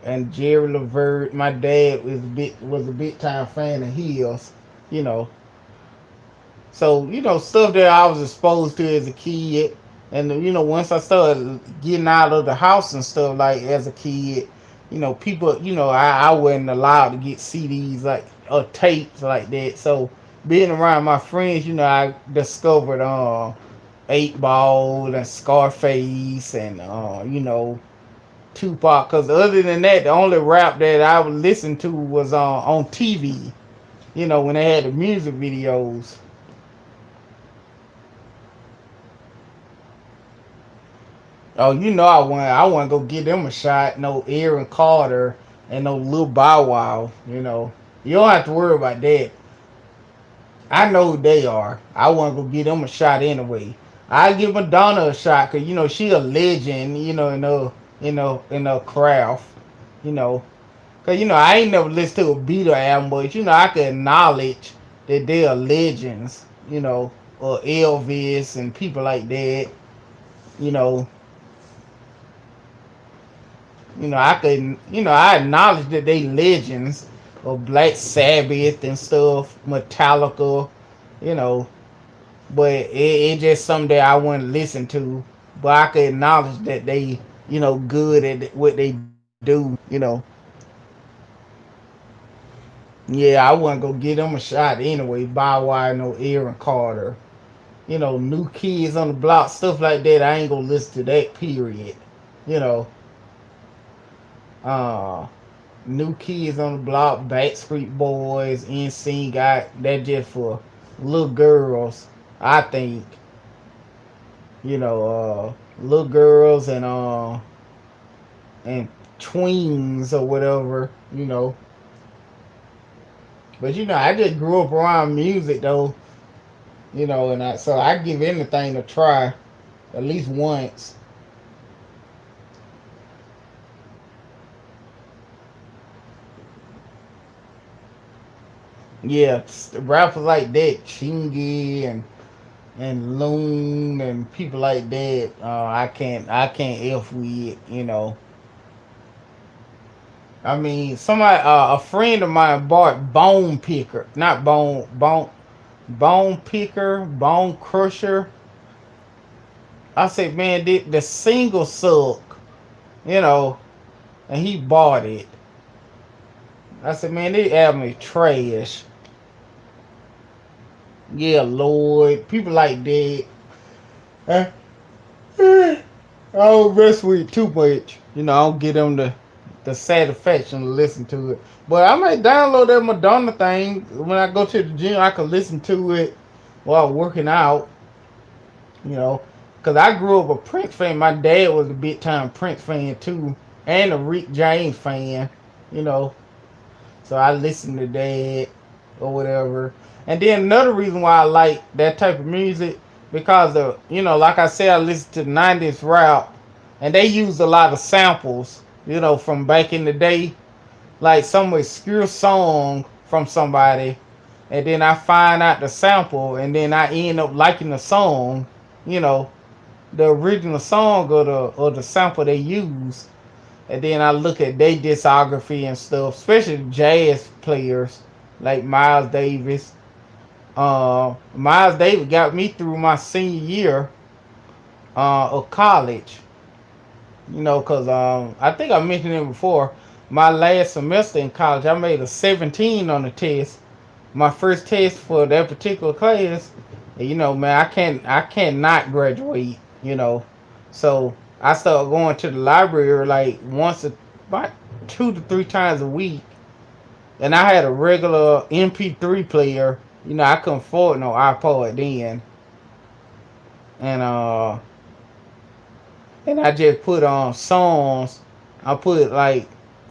A: And Jerry Levert. My dad was a big time fan of his, you know. So stuff that I was exposed to as a kid, and once I started getting out of the house and stuff like as a kid, people, I wasn't allowed to get CDs like or tapes like that. So being around my friends, I discovered Eight Ball and Scarface and Tupac. Because other than that, the only rap that I would listen to was on TV. When they had the music videos. Oh, I want to go get them a shot. No Aaron Carter and no Lil Bow Wow. You don't have to worry about that. I know who they are. I want to go get them a shot anyway. I give Madonna a shot because she a legend. In her craft. You know, Cause I ain't never listened to a Beatle album, but I can acknowledge that they are legends. Or Elvis and people like that. You know, I could, I acknowledge that they legends of Black Sabbath and stuff, Metallica, you know, but it just something that I wouldn't listen to. But I could acknowledge that they, good at what they do. Yeah, I wouldn't go get them a shot anyway. Bow Wow, no Aaron Carter. New Kids on the Block, stuff like that. I ain't gonna listen to that. Period. You know, uh, New Kids on the Block, Backstreet Boys, NSYNC got that just for little girls. I think little girls and tweens or whatever. But I just grew up around music though. And I give anything a try at least once. Yeah, rappers like that, Chingy and Loon and people like that. I can't f with. I mean, somebody, a friend of mine bought Bone Picker, not Bone Picker, Bone Crusher. I said, man, the single suck, you know, and he bought it. I said, man, this album is trash. Yeah, Lord, people like that. Uh, I don't mess with it too much. I don't give them the satisfaction to listen to it. But I might download that Madonna thing when I go to the gym. I can listen to it while working out. You know, because I grew up a Prince fan. My dad was a big time Prince fan too, and a Rick James fan. You know, so I listened to that or whatever. And then another reason why I like that type of music because of like I said, I listened to '90s rap, and they used a lot of samples. From back in the day, like some obscure song from somebody, and then I find out the sample, and then I end up liking the song. You know, the original song or the sample they use, and then I look at their discography and stuff, especially jazz players like Miles Davis. Miles Davis got me through my senior year of college. Cause I think I mentioned it before. My last semester in college, I made a 17 on the test. My first test for that particular class. And, man, I cannot graduate. So I started going to the library like about 2 to 3 times a week, and I had a regular MP3 player. I couldn't afford no iPod then, and I just put on songs. I put like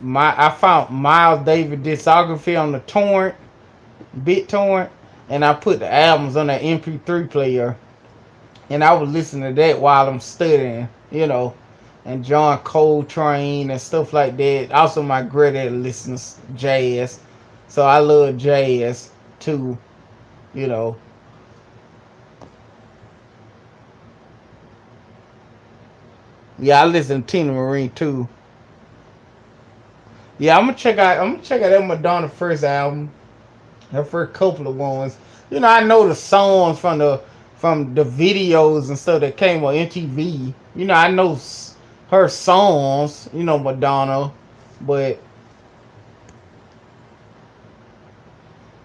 A: I found Miles Davis discography on the BitTorrent, and I put the albums on the MP3 player, and I was listening to that while I'm studying, and John Coltrane and stuff like that. Also, my granddad listens to jazz, so I love jazz too, you know. Yeah, I listen to Tina Marie too. Yeah, I'm gonna check out. I'm gonna check out that Madonna first album. Her first couple of ones. You know, I know the songs from the videos and stuff that came on MTV. You know, I know her songs. You know, Madonna, but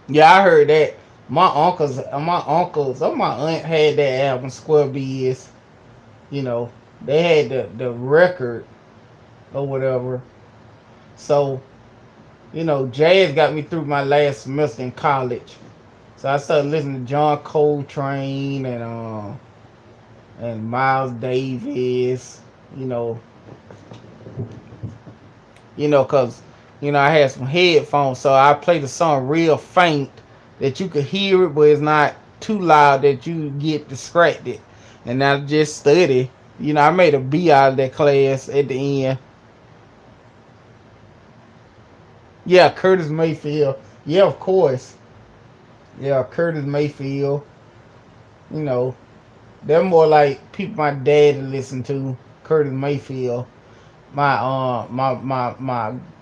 A: yeah, I heard that. My uncles, or my aunt had that album, Square BS. You know, they had the record or whatever. So, you know, jazz got me through my last semester in college. So I started listening to John Coltrane and Miles Davis. You know, cause I had some headphones, so I played the song real faint that you could hear it, but it's not too loud that you get distracted. And I just study. You know, I made a B out of that class at the end. Yeah, Curtis Mayfield. Yeah, of course. Yeah, Curtis Mayfield. You know, they're more like people my dad would listen to. Curtis Mayfield. My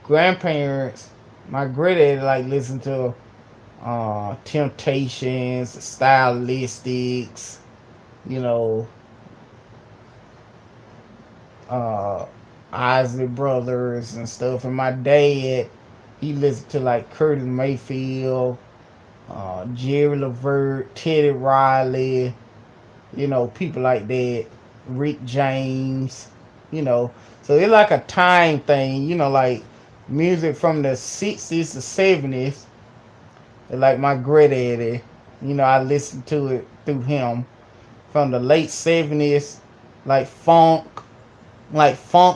A: grandparents, my granddad like listen to Temptations, Stylistics, you know, uh Isley Brothers and stuff. And my dad, he listened to like Curtis Mayfield, Jerry Levert, Teddy Riley, people like that, Rick James, you know. So it's like a time thing, like music from the 60s to 70s. Like my granddaddy, I listened to it through him. From the late 70s, like funk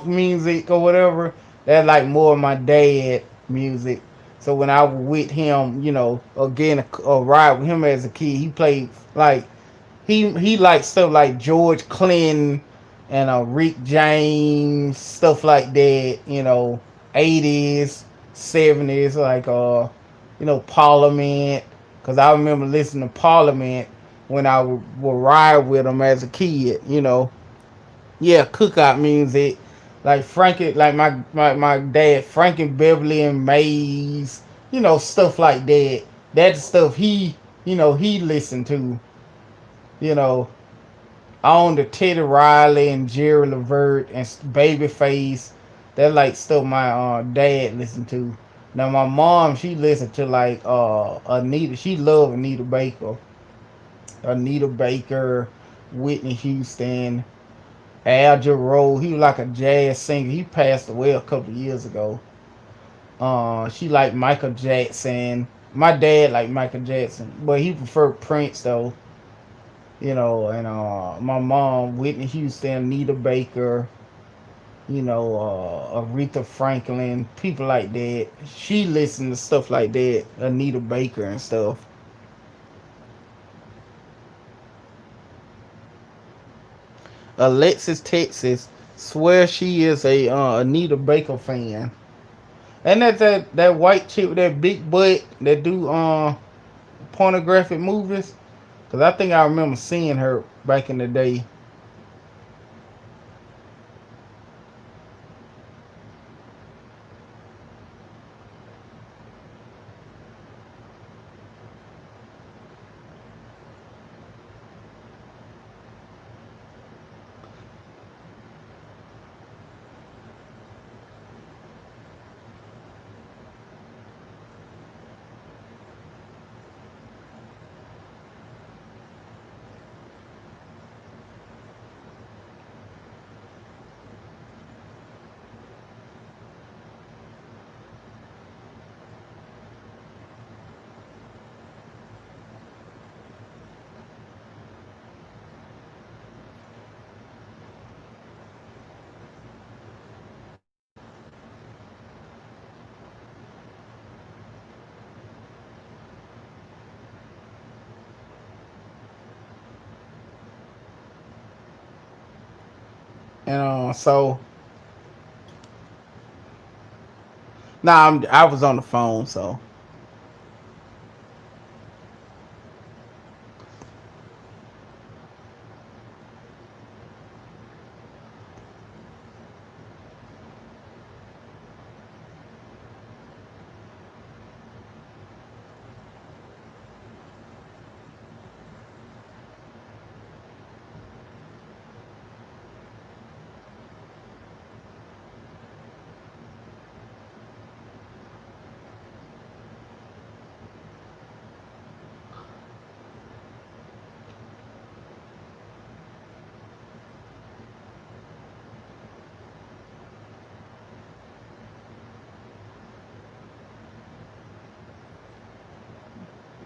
A: music or whatever. That's like more of my dad music. So when I was with him, again, a ride with him as a kid, he played like he liked stuff like George Clinton and Rick James, stuff like that. 80s, 70s, like Parliament. Cause I remember listening to Parliament when I would ride with him as a kid. Yeah, cookout music, like Frankie, like my dad, Frankie Beverly and Mays. Stuff like that. That's stuff he listened to. You know, on the Teddy Riley and Jerry Levert and Babyface. That like stuff my dad listened to. Now my mom, she listened to like Anita. She loved Anita Baker, Whitney Houston, Al Jarreau. He was like a jazz singer. He passed away a couple of years ago. She liked Michael Jackson. My dad liked Michael Jackson, but he preferred Prince though. And my mom, Whitney Houston, Anita Baker, Aretha Franklin, people like that. She listened to stuff like that, Anita Baker and stuff. Alexis Texas swears she is a Anita Baker fan. And that's that white chick with that big butt that do pornographic movies. Cause I think I remember seeing her back in the day. And so nah, I was on the phone, so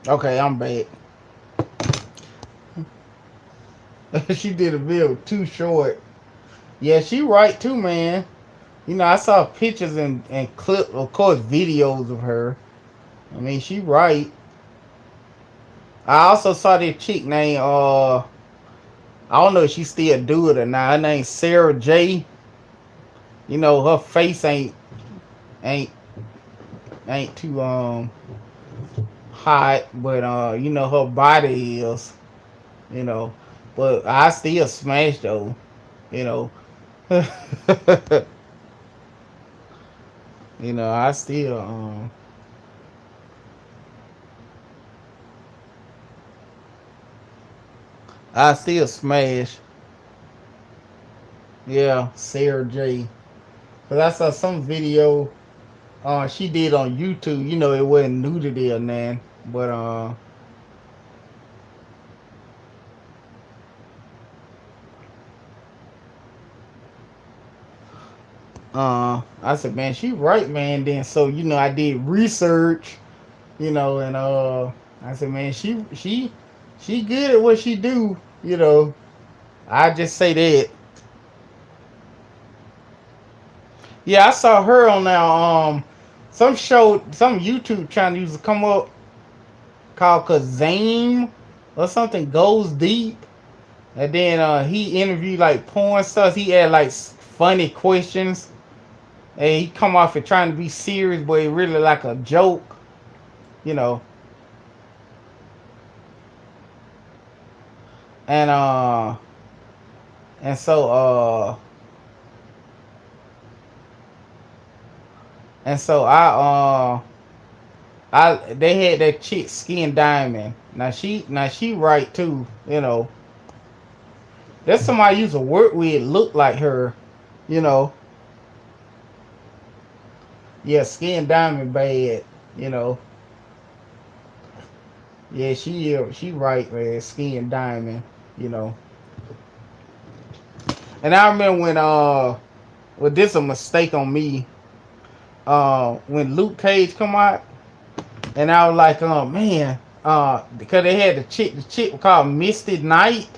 A: Okay, I'm back. She did a video too short. Yeah, she right too, man. You know, I saw pictures and clip, of course, videos of her. I mean, she right. I also saw this chick named I don't know if she still do it or not. Her name Sarah J. You know, her face ain't ain't too hot, but you know her body is. You know, but I still smash though. You know, you know I still smash. Yeah, Sarah J. Cause I saw some video she did on YouTube. You know, it wasn't nudity or nothing, but I said, man, she right, man. Then so you know, I did research, you know, and I said, man, she good at what she do, you know. I just say that. Yeah, I saw her on now some show, some YouTube channel used to come up called Kazame or something goes deep, and then he interviewed like porn stars. He had like funny questions, and he come off it trying to be serious, but it really like a joke, you know. And and so and so I they had that chick Skin Diamond. Now she right too, you know. That's somebody I used to work with look like her, you know. Yeah, Skin Diamond bad, you know. Yeah, she right, man. Skin Diamond, you know. And I remember when well, this a mistake on me. When Luke Cage come out, and I was like, oh man, because they had the chick called Misty Knight.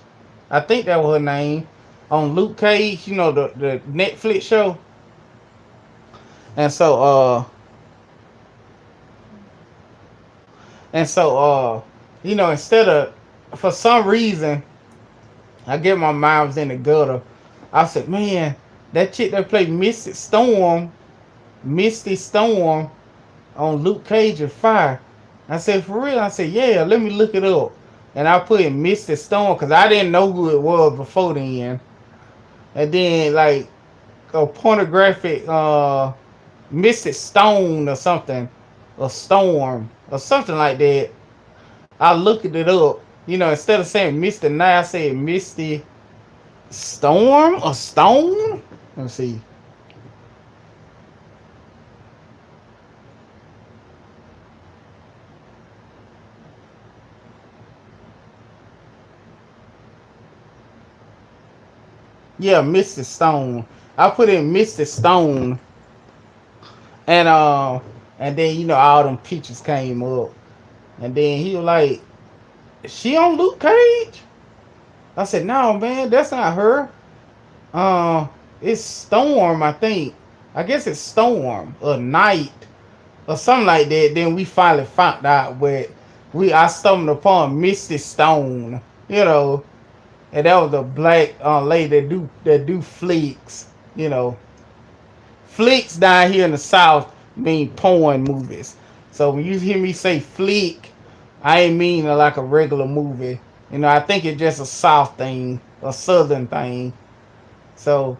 A: I think that was her name on Luke Cage. You know the Netflix show. And so and so you know, instead of for some reason, I get my mind was in the gutter. I said, man, that chick that played Misty Storm on Luke Cage is fire. I said, for real? I said, yeah, let me look it up. And I put in Misty Storm because I didn't know who it was before then. And then, like, a pornographic Misty Stone or something, or Storm, or something like that. I looked it up. You know, instead of saying Misty Night, I said Misty Storm or Stone. Let me see. Yeah, Misty Stone. I put in Misty Stone, and and then you know all them pictures came up, and then he was like, "She on Luke Cage?" I said, "No, man, that's not her. Uh, it's Storm, I think. I guess it's Storm or Night or something like that." Then we finally found out, but I stumbled upon Misty Stone, you know, and that was a black lady that do flicks, you know. Flicks down here in the South mean porn movies. So when you hear me say flick, I ain't mean like a regular movie. You know, I think it's just a South thing, a Southern thing. So,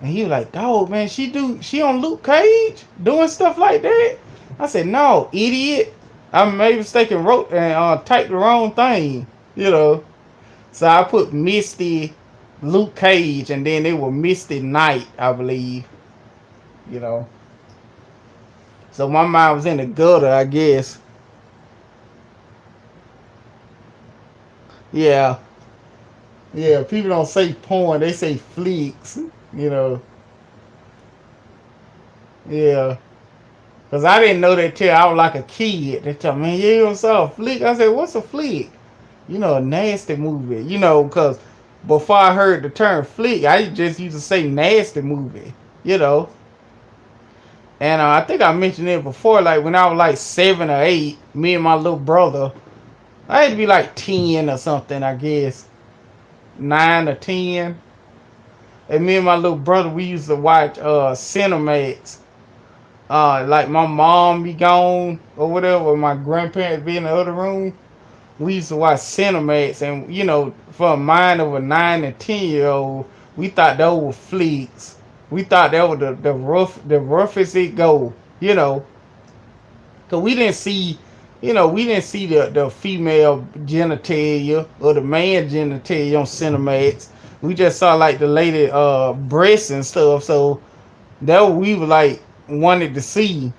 A: and he was like, dog, man, she on Luke Cage doing stuff like that? I said, no, idiot. I made a mistake and wrote and typed the wrong thing, you know. So I put Misty Luke Cage and then it was Misty Knight, I believe, you know. So my mind was in the gutter, I guess. Yeah. Yeah, people don't say porn, they say flicks, you know. Yeah. Cause I didn't know that till I was like a kid. They tell me, "Yeah, you saw a flick." I said, "What's a flick?" You know, a nasty movie. You know, cause before I heard the term flick, I just used to say nasty movie. You know, and I think I mentioned it before. Like when I was like 7 or 8, me and my little brother, I had to be like 10 or something, I guess, 9 or 10. And me and my little brother, we used to watch Cinemax. Like my mom be gone or whatever, or my grandparents be in the other room. We used to watch Cinemax, and you know, for a mind of a 9 and 10 year old, we thought those were fleets. We thought that was the roughest it go. You know, cause we didn't see, we didn't see the female genitalia or the man genitalia on Cinemax. We just saw like the lady breasts and stuff. So that we were like wanted to see.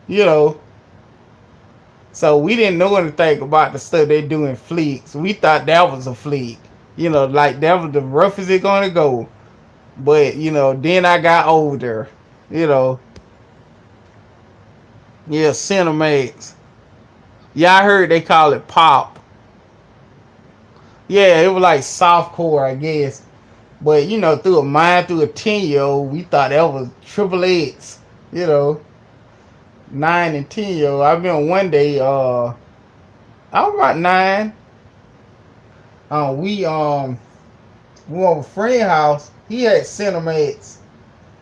A: So we didn't know anything about the stuff they do in fleets. We thought that was a fleet. Like that was the roughest it gonna go. But then I got older. You know, yeah, Cinemax. Yeah, I heard they call it pop. Yeah, it was like softcore, I guess. But through a 10 year old, we thought that was triple X. You know, 9 and 10 year old. I remember one day, I was about 9. We went over a friend house. He had Cinemax.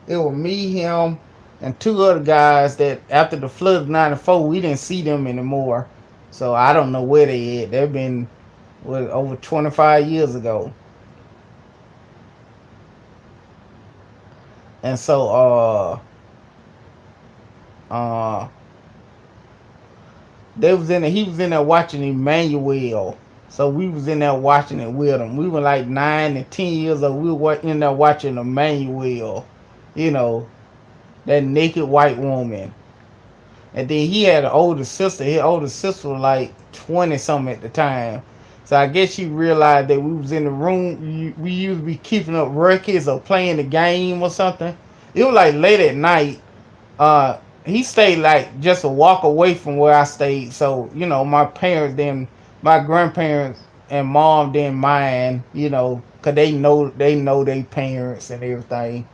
A: It was me, him, and two other guys that after the flood of '94, we didn't see them anymore. So I don't know where they at. They've been over 25 years ago. And so uh they was in there, he was in there watching Emmanuel. So we was in there watching it with him. We were like 9 and 10 years old. We were in there watching Emmanuel, you know, that naked white woman. And then he had an older sister. His older sister was like 20 something at the time. So I guess she realized that we was in the room. We used to be keeping up records or playing the game or something. It was like late at night. Uh, he stayed like just a walk away from where I stayed. So my parents then, my grandparents and mom didn't mind. Cause they know their parents and everything.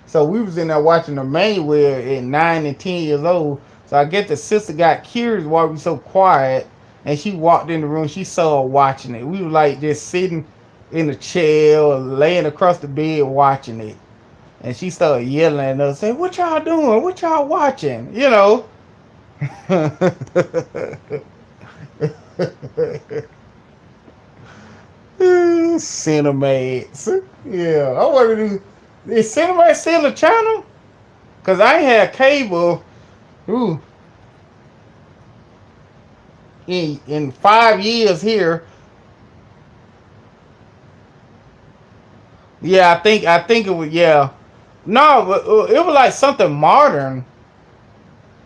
A: So we was in there watching the Manuel at 9 and 10 years old. So I guess the sister got curious why we so quiet, and she walked in the room. She saw her watching it. We were like just sitting in a chair or laying across the bed watching it, and she started yelling at us, "Say, what y'all doing? What y'all watching?" Cinemax. Yeah, I want to do. Is Cinemax still a channel? Cause I had cable. Ooh, in 5 years here. Yeah, I think it was, yeah. No, but it was like something modern.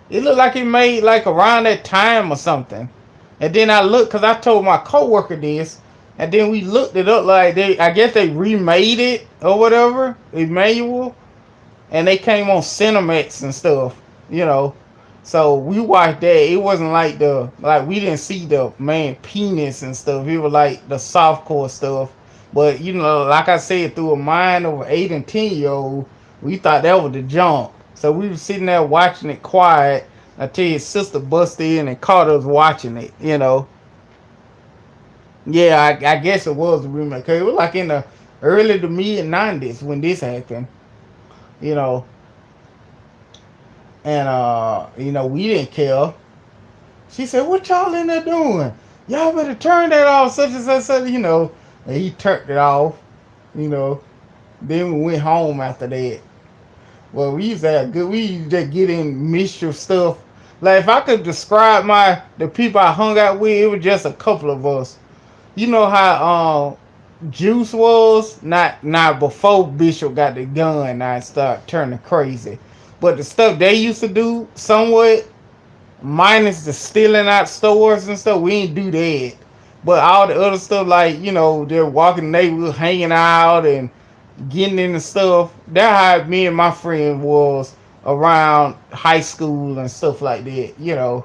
A: It looked like it made like around that time or something. And then I looked because I told my coworker this, and then we looked it up. Like I guess they remade it or whatever, Emmanuel, and they came on Cinemax and stuff. You know, so we watched that. It wasn't like we didn't see the man penis and stuff. It was like the softcore stuff. But like I said, through a mind of an 8 and 10 year old, we thought that was the junk. So we were sitting there watching it quiet until his sister busted in and caught us watching it. Yeah, I guess it was a remake. Cause it was like in the early to mid '90s when this happened. You know, and we didn't care. She said, "What y'all in there doing? Y'all better turn that off." Such and such, such. And he turned it off. You know. Then we went home after that. Well, we used to have good. We used to get in mischief stuff. Like if I could describe the people I hung out with, it was just a couple of us. You know how Juice was not before Bishop got the gun. I start turning crazy, but the stuff they used to do, somewhat minus the stealing out stores and stuff, we ain't do that. But all the other stuff, like they're walking the neighborhood, hanging out and getting into stuff. That's how me and my friend was around high school and stuff like that.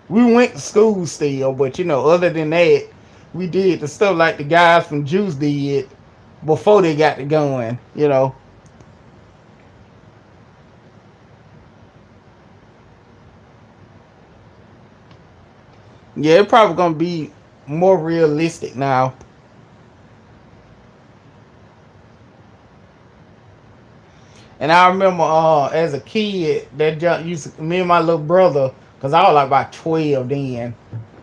A: We went to school still, but other than that, we did the stuff like the guys from Juice did before they got to going. Yeah, it's probably gonna be more realistic now. And I remember as a kid that used to, me and my little brother, cause I was like about 12 then.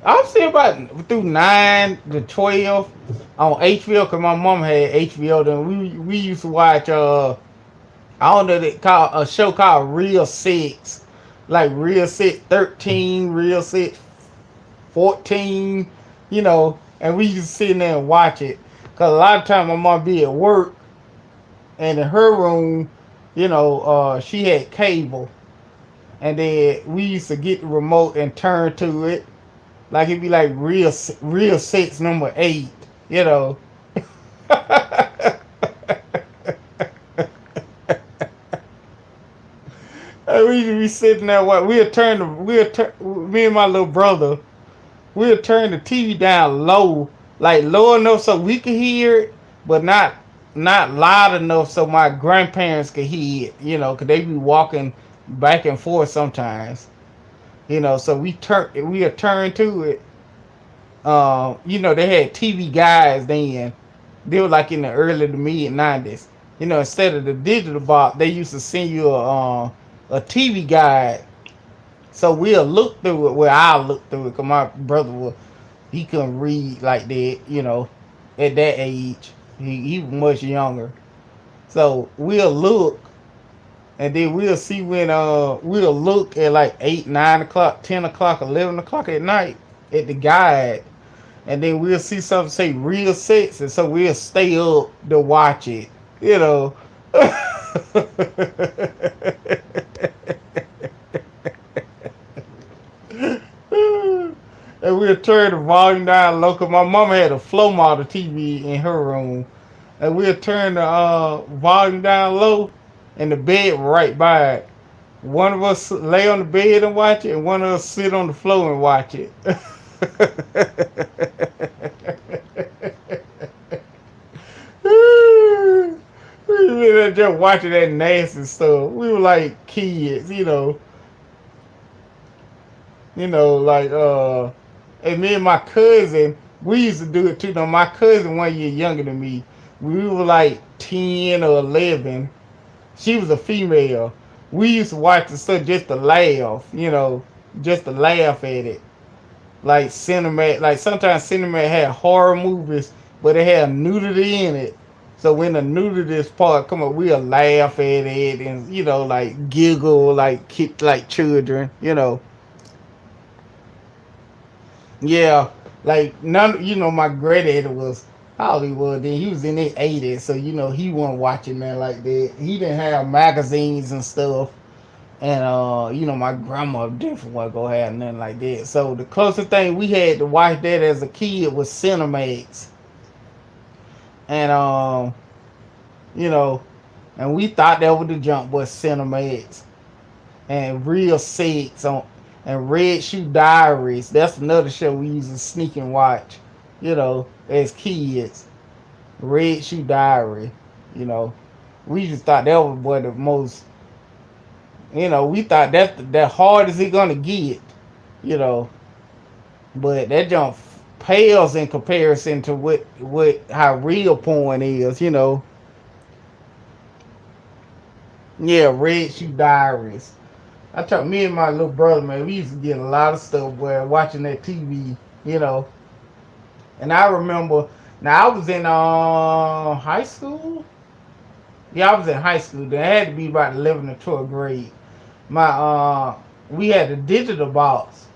A: I was still about through 9 to 12 on HBO, cause my mom had HBO. Then we used to watch I don't know, they call a show called Real Six, like Real Six 13, Real Six 14, and we used to sit in there and watch it. Cause a lot of time my mom be at work, and in her room, she had cable, and then we used to get the remote and turn to it, like it'd be like Real Six number 8, you know. And we be sitting there. What me and my little brother, we'll turn the TV down low, like low enough so we could hear it, but not loud enough so my grandparents could hear it. Cause they be walking back and forth sometimes. So we'll turn to it. They had TV guides then. They were like in the early to mid 90s. Instead of the digital box, they used to send you a TV guide. So we'll look through it. Well, I'll look through it because my brother he couldn't read like that. At that age, he was much younger. So we'll look, and then we'll see when we'll look at like 8, 9 o'clock, 10 o'clock, 11 o'clock at night at the guide, and then we'll see something say real sex, and so we'll stay up to watch it. You know. And we'll turn the volume down low. Cause my mama had a flow model TV in her room, and we'll turn the volume down low, and the bed right by it. One of us lay on the bed and watch it, and one of us sit on the floor and watch it. We were just watching that nasty stuff. We were like kids. Like and me and my cousin, we used to do it too. Now my cousin 1 year younger than me. We were like 10 or 11. She was a female. We used to watch the stuff just to laugh, just to laugh at it. Like cinema, like sometimes cinema had horror movies, but it had nudity in it. So when the nudity part come up, we'll laugh at it and like giggle like like children. Yeah, like none. My granddaddy was Hollywood. Then he was in his 80s, so he wasn't watching that like that. He didn't have magazines and stuff, and my grandma definitely wasn't gonna have nothing like that. So the closest thing we had to watch that as a kid was Cinemax, and you know, and we thought that was the jump was Cinemax and Real Six on and Red Shoe Diaries. That's another show we used to sneak and watch, as kids. Red Shoe Diary, you know. We just thought that was one of the most, we thought that's the hardest it gonna get, you know. But that jump pales in comparison to what how real porn is. Yeah, Red Shoe Diaries. I told me and my little brother, man, we used to get a lot of stuff, boy, watching that TV. And I remember, now I was in high school. Yeah, I was in high school. Then I had to be about 11th or 12th grade. My we had a digital box,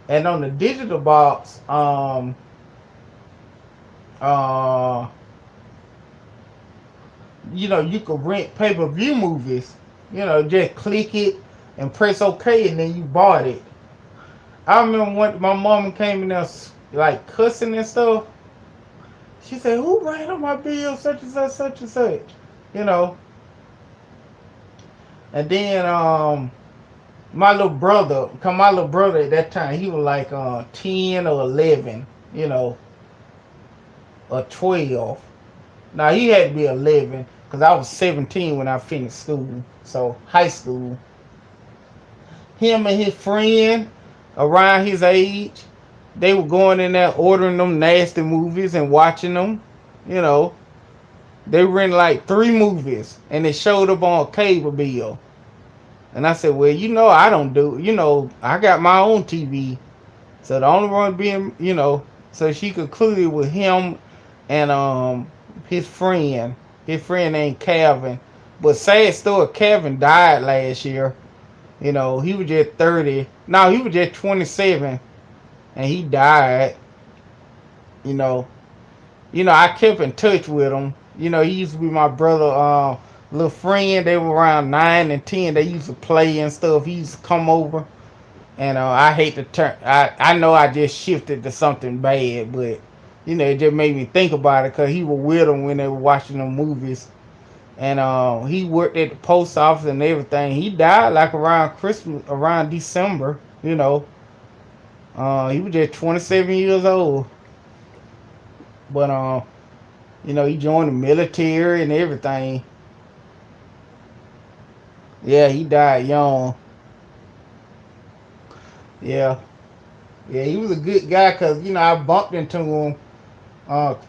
A: and on the digital box, uh, you could rent pay-per-view movies. Just click it and press OK, and then you bought it. I remember when my mom came in there like cussing and stuff. She said, "Who ran on my bill? Such and such, such and such." You know. And then my little brother, cause my little brother at that time he was like 10 or 11, you know, or 12. Now he had to be 11 because I was 17 when I finished school, so high school. Him and his friend around his age, they were going in there ordering them nasty movies and watching them. You know, they rented like 3 movies and they showed up on a cable bill. And I said, well, I don't do, I got my own TV. So the only one being, so she concluded with him and his friend. His friend named Calvin. But sad story, Calvin died last year. He was just 30. No, he was just 27 and he died. You know. I kept in touch with him. He used to be my brother little friend. They were around 9 and 10. They used to play and stuff. He used to come over. And I hate to turn. I know I just shifted to something bad, but it just made me think about it because he was with them when they were watching the movies, and he worked at the post office and everything. He died like around Christmas, around December. He was just 27 years old, but he joined the military and everything. Yeah, he died young. Yeah, yeah, he was a good guy because I bumped into him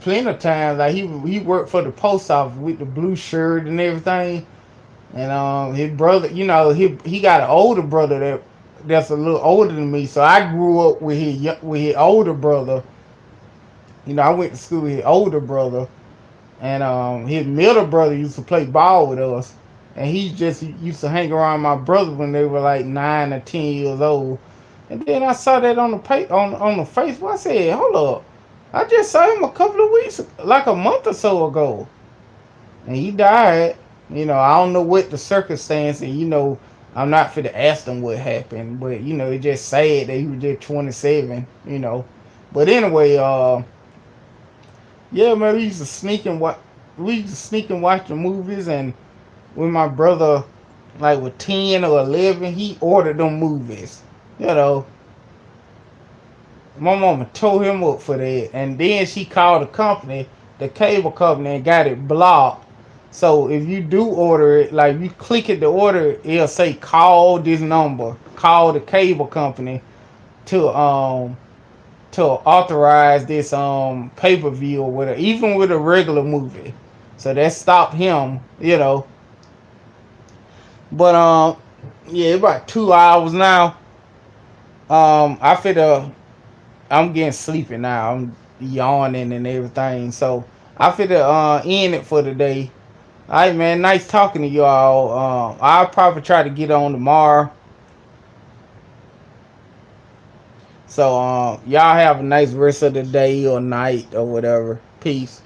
A: plenty of times. Like he worked for the post office with the blue shirt and everything. And his brother, he got an older brother that's a little older than me. So I grew up with his older brother. I went to school with his older brother, and his middle brother used to play ball with us. And he just used to hang around my brother when they were like 9 or 10 years old. And then I saw that on the on the Facebook. I said, "Hold up, I just saw him a couple of weeks, like a month or so ago, and he died." I don't know what the circumstance, and I'm not fit to ask them what happened, but it just sad that he was just 27. But anyway, yeah, man, we used to sneak and watch the movies, and when my brother like was 10 or 11, he ordered them movies. You know, my mama tore him up for that, and then she called the cable company, and got it blocked. So if you do order it, like you click it to order it, it'll say call this number, call the cable company to authorize this pay per view or whatever, even with a regular movie. So that stopped him. But yeah, about 2 hours now. I feel I'm getting sleepy now. I'm yawning and everything. So I feel end it for today. All right, man. Nice talking to y'all. I'll probably try to get on tomorrow. So y'all have a nice rest of the day or night or whatever. Peace.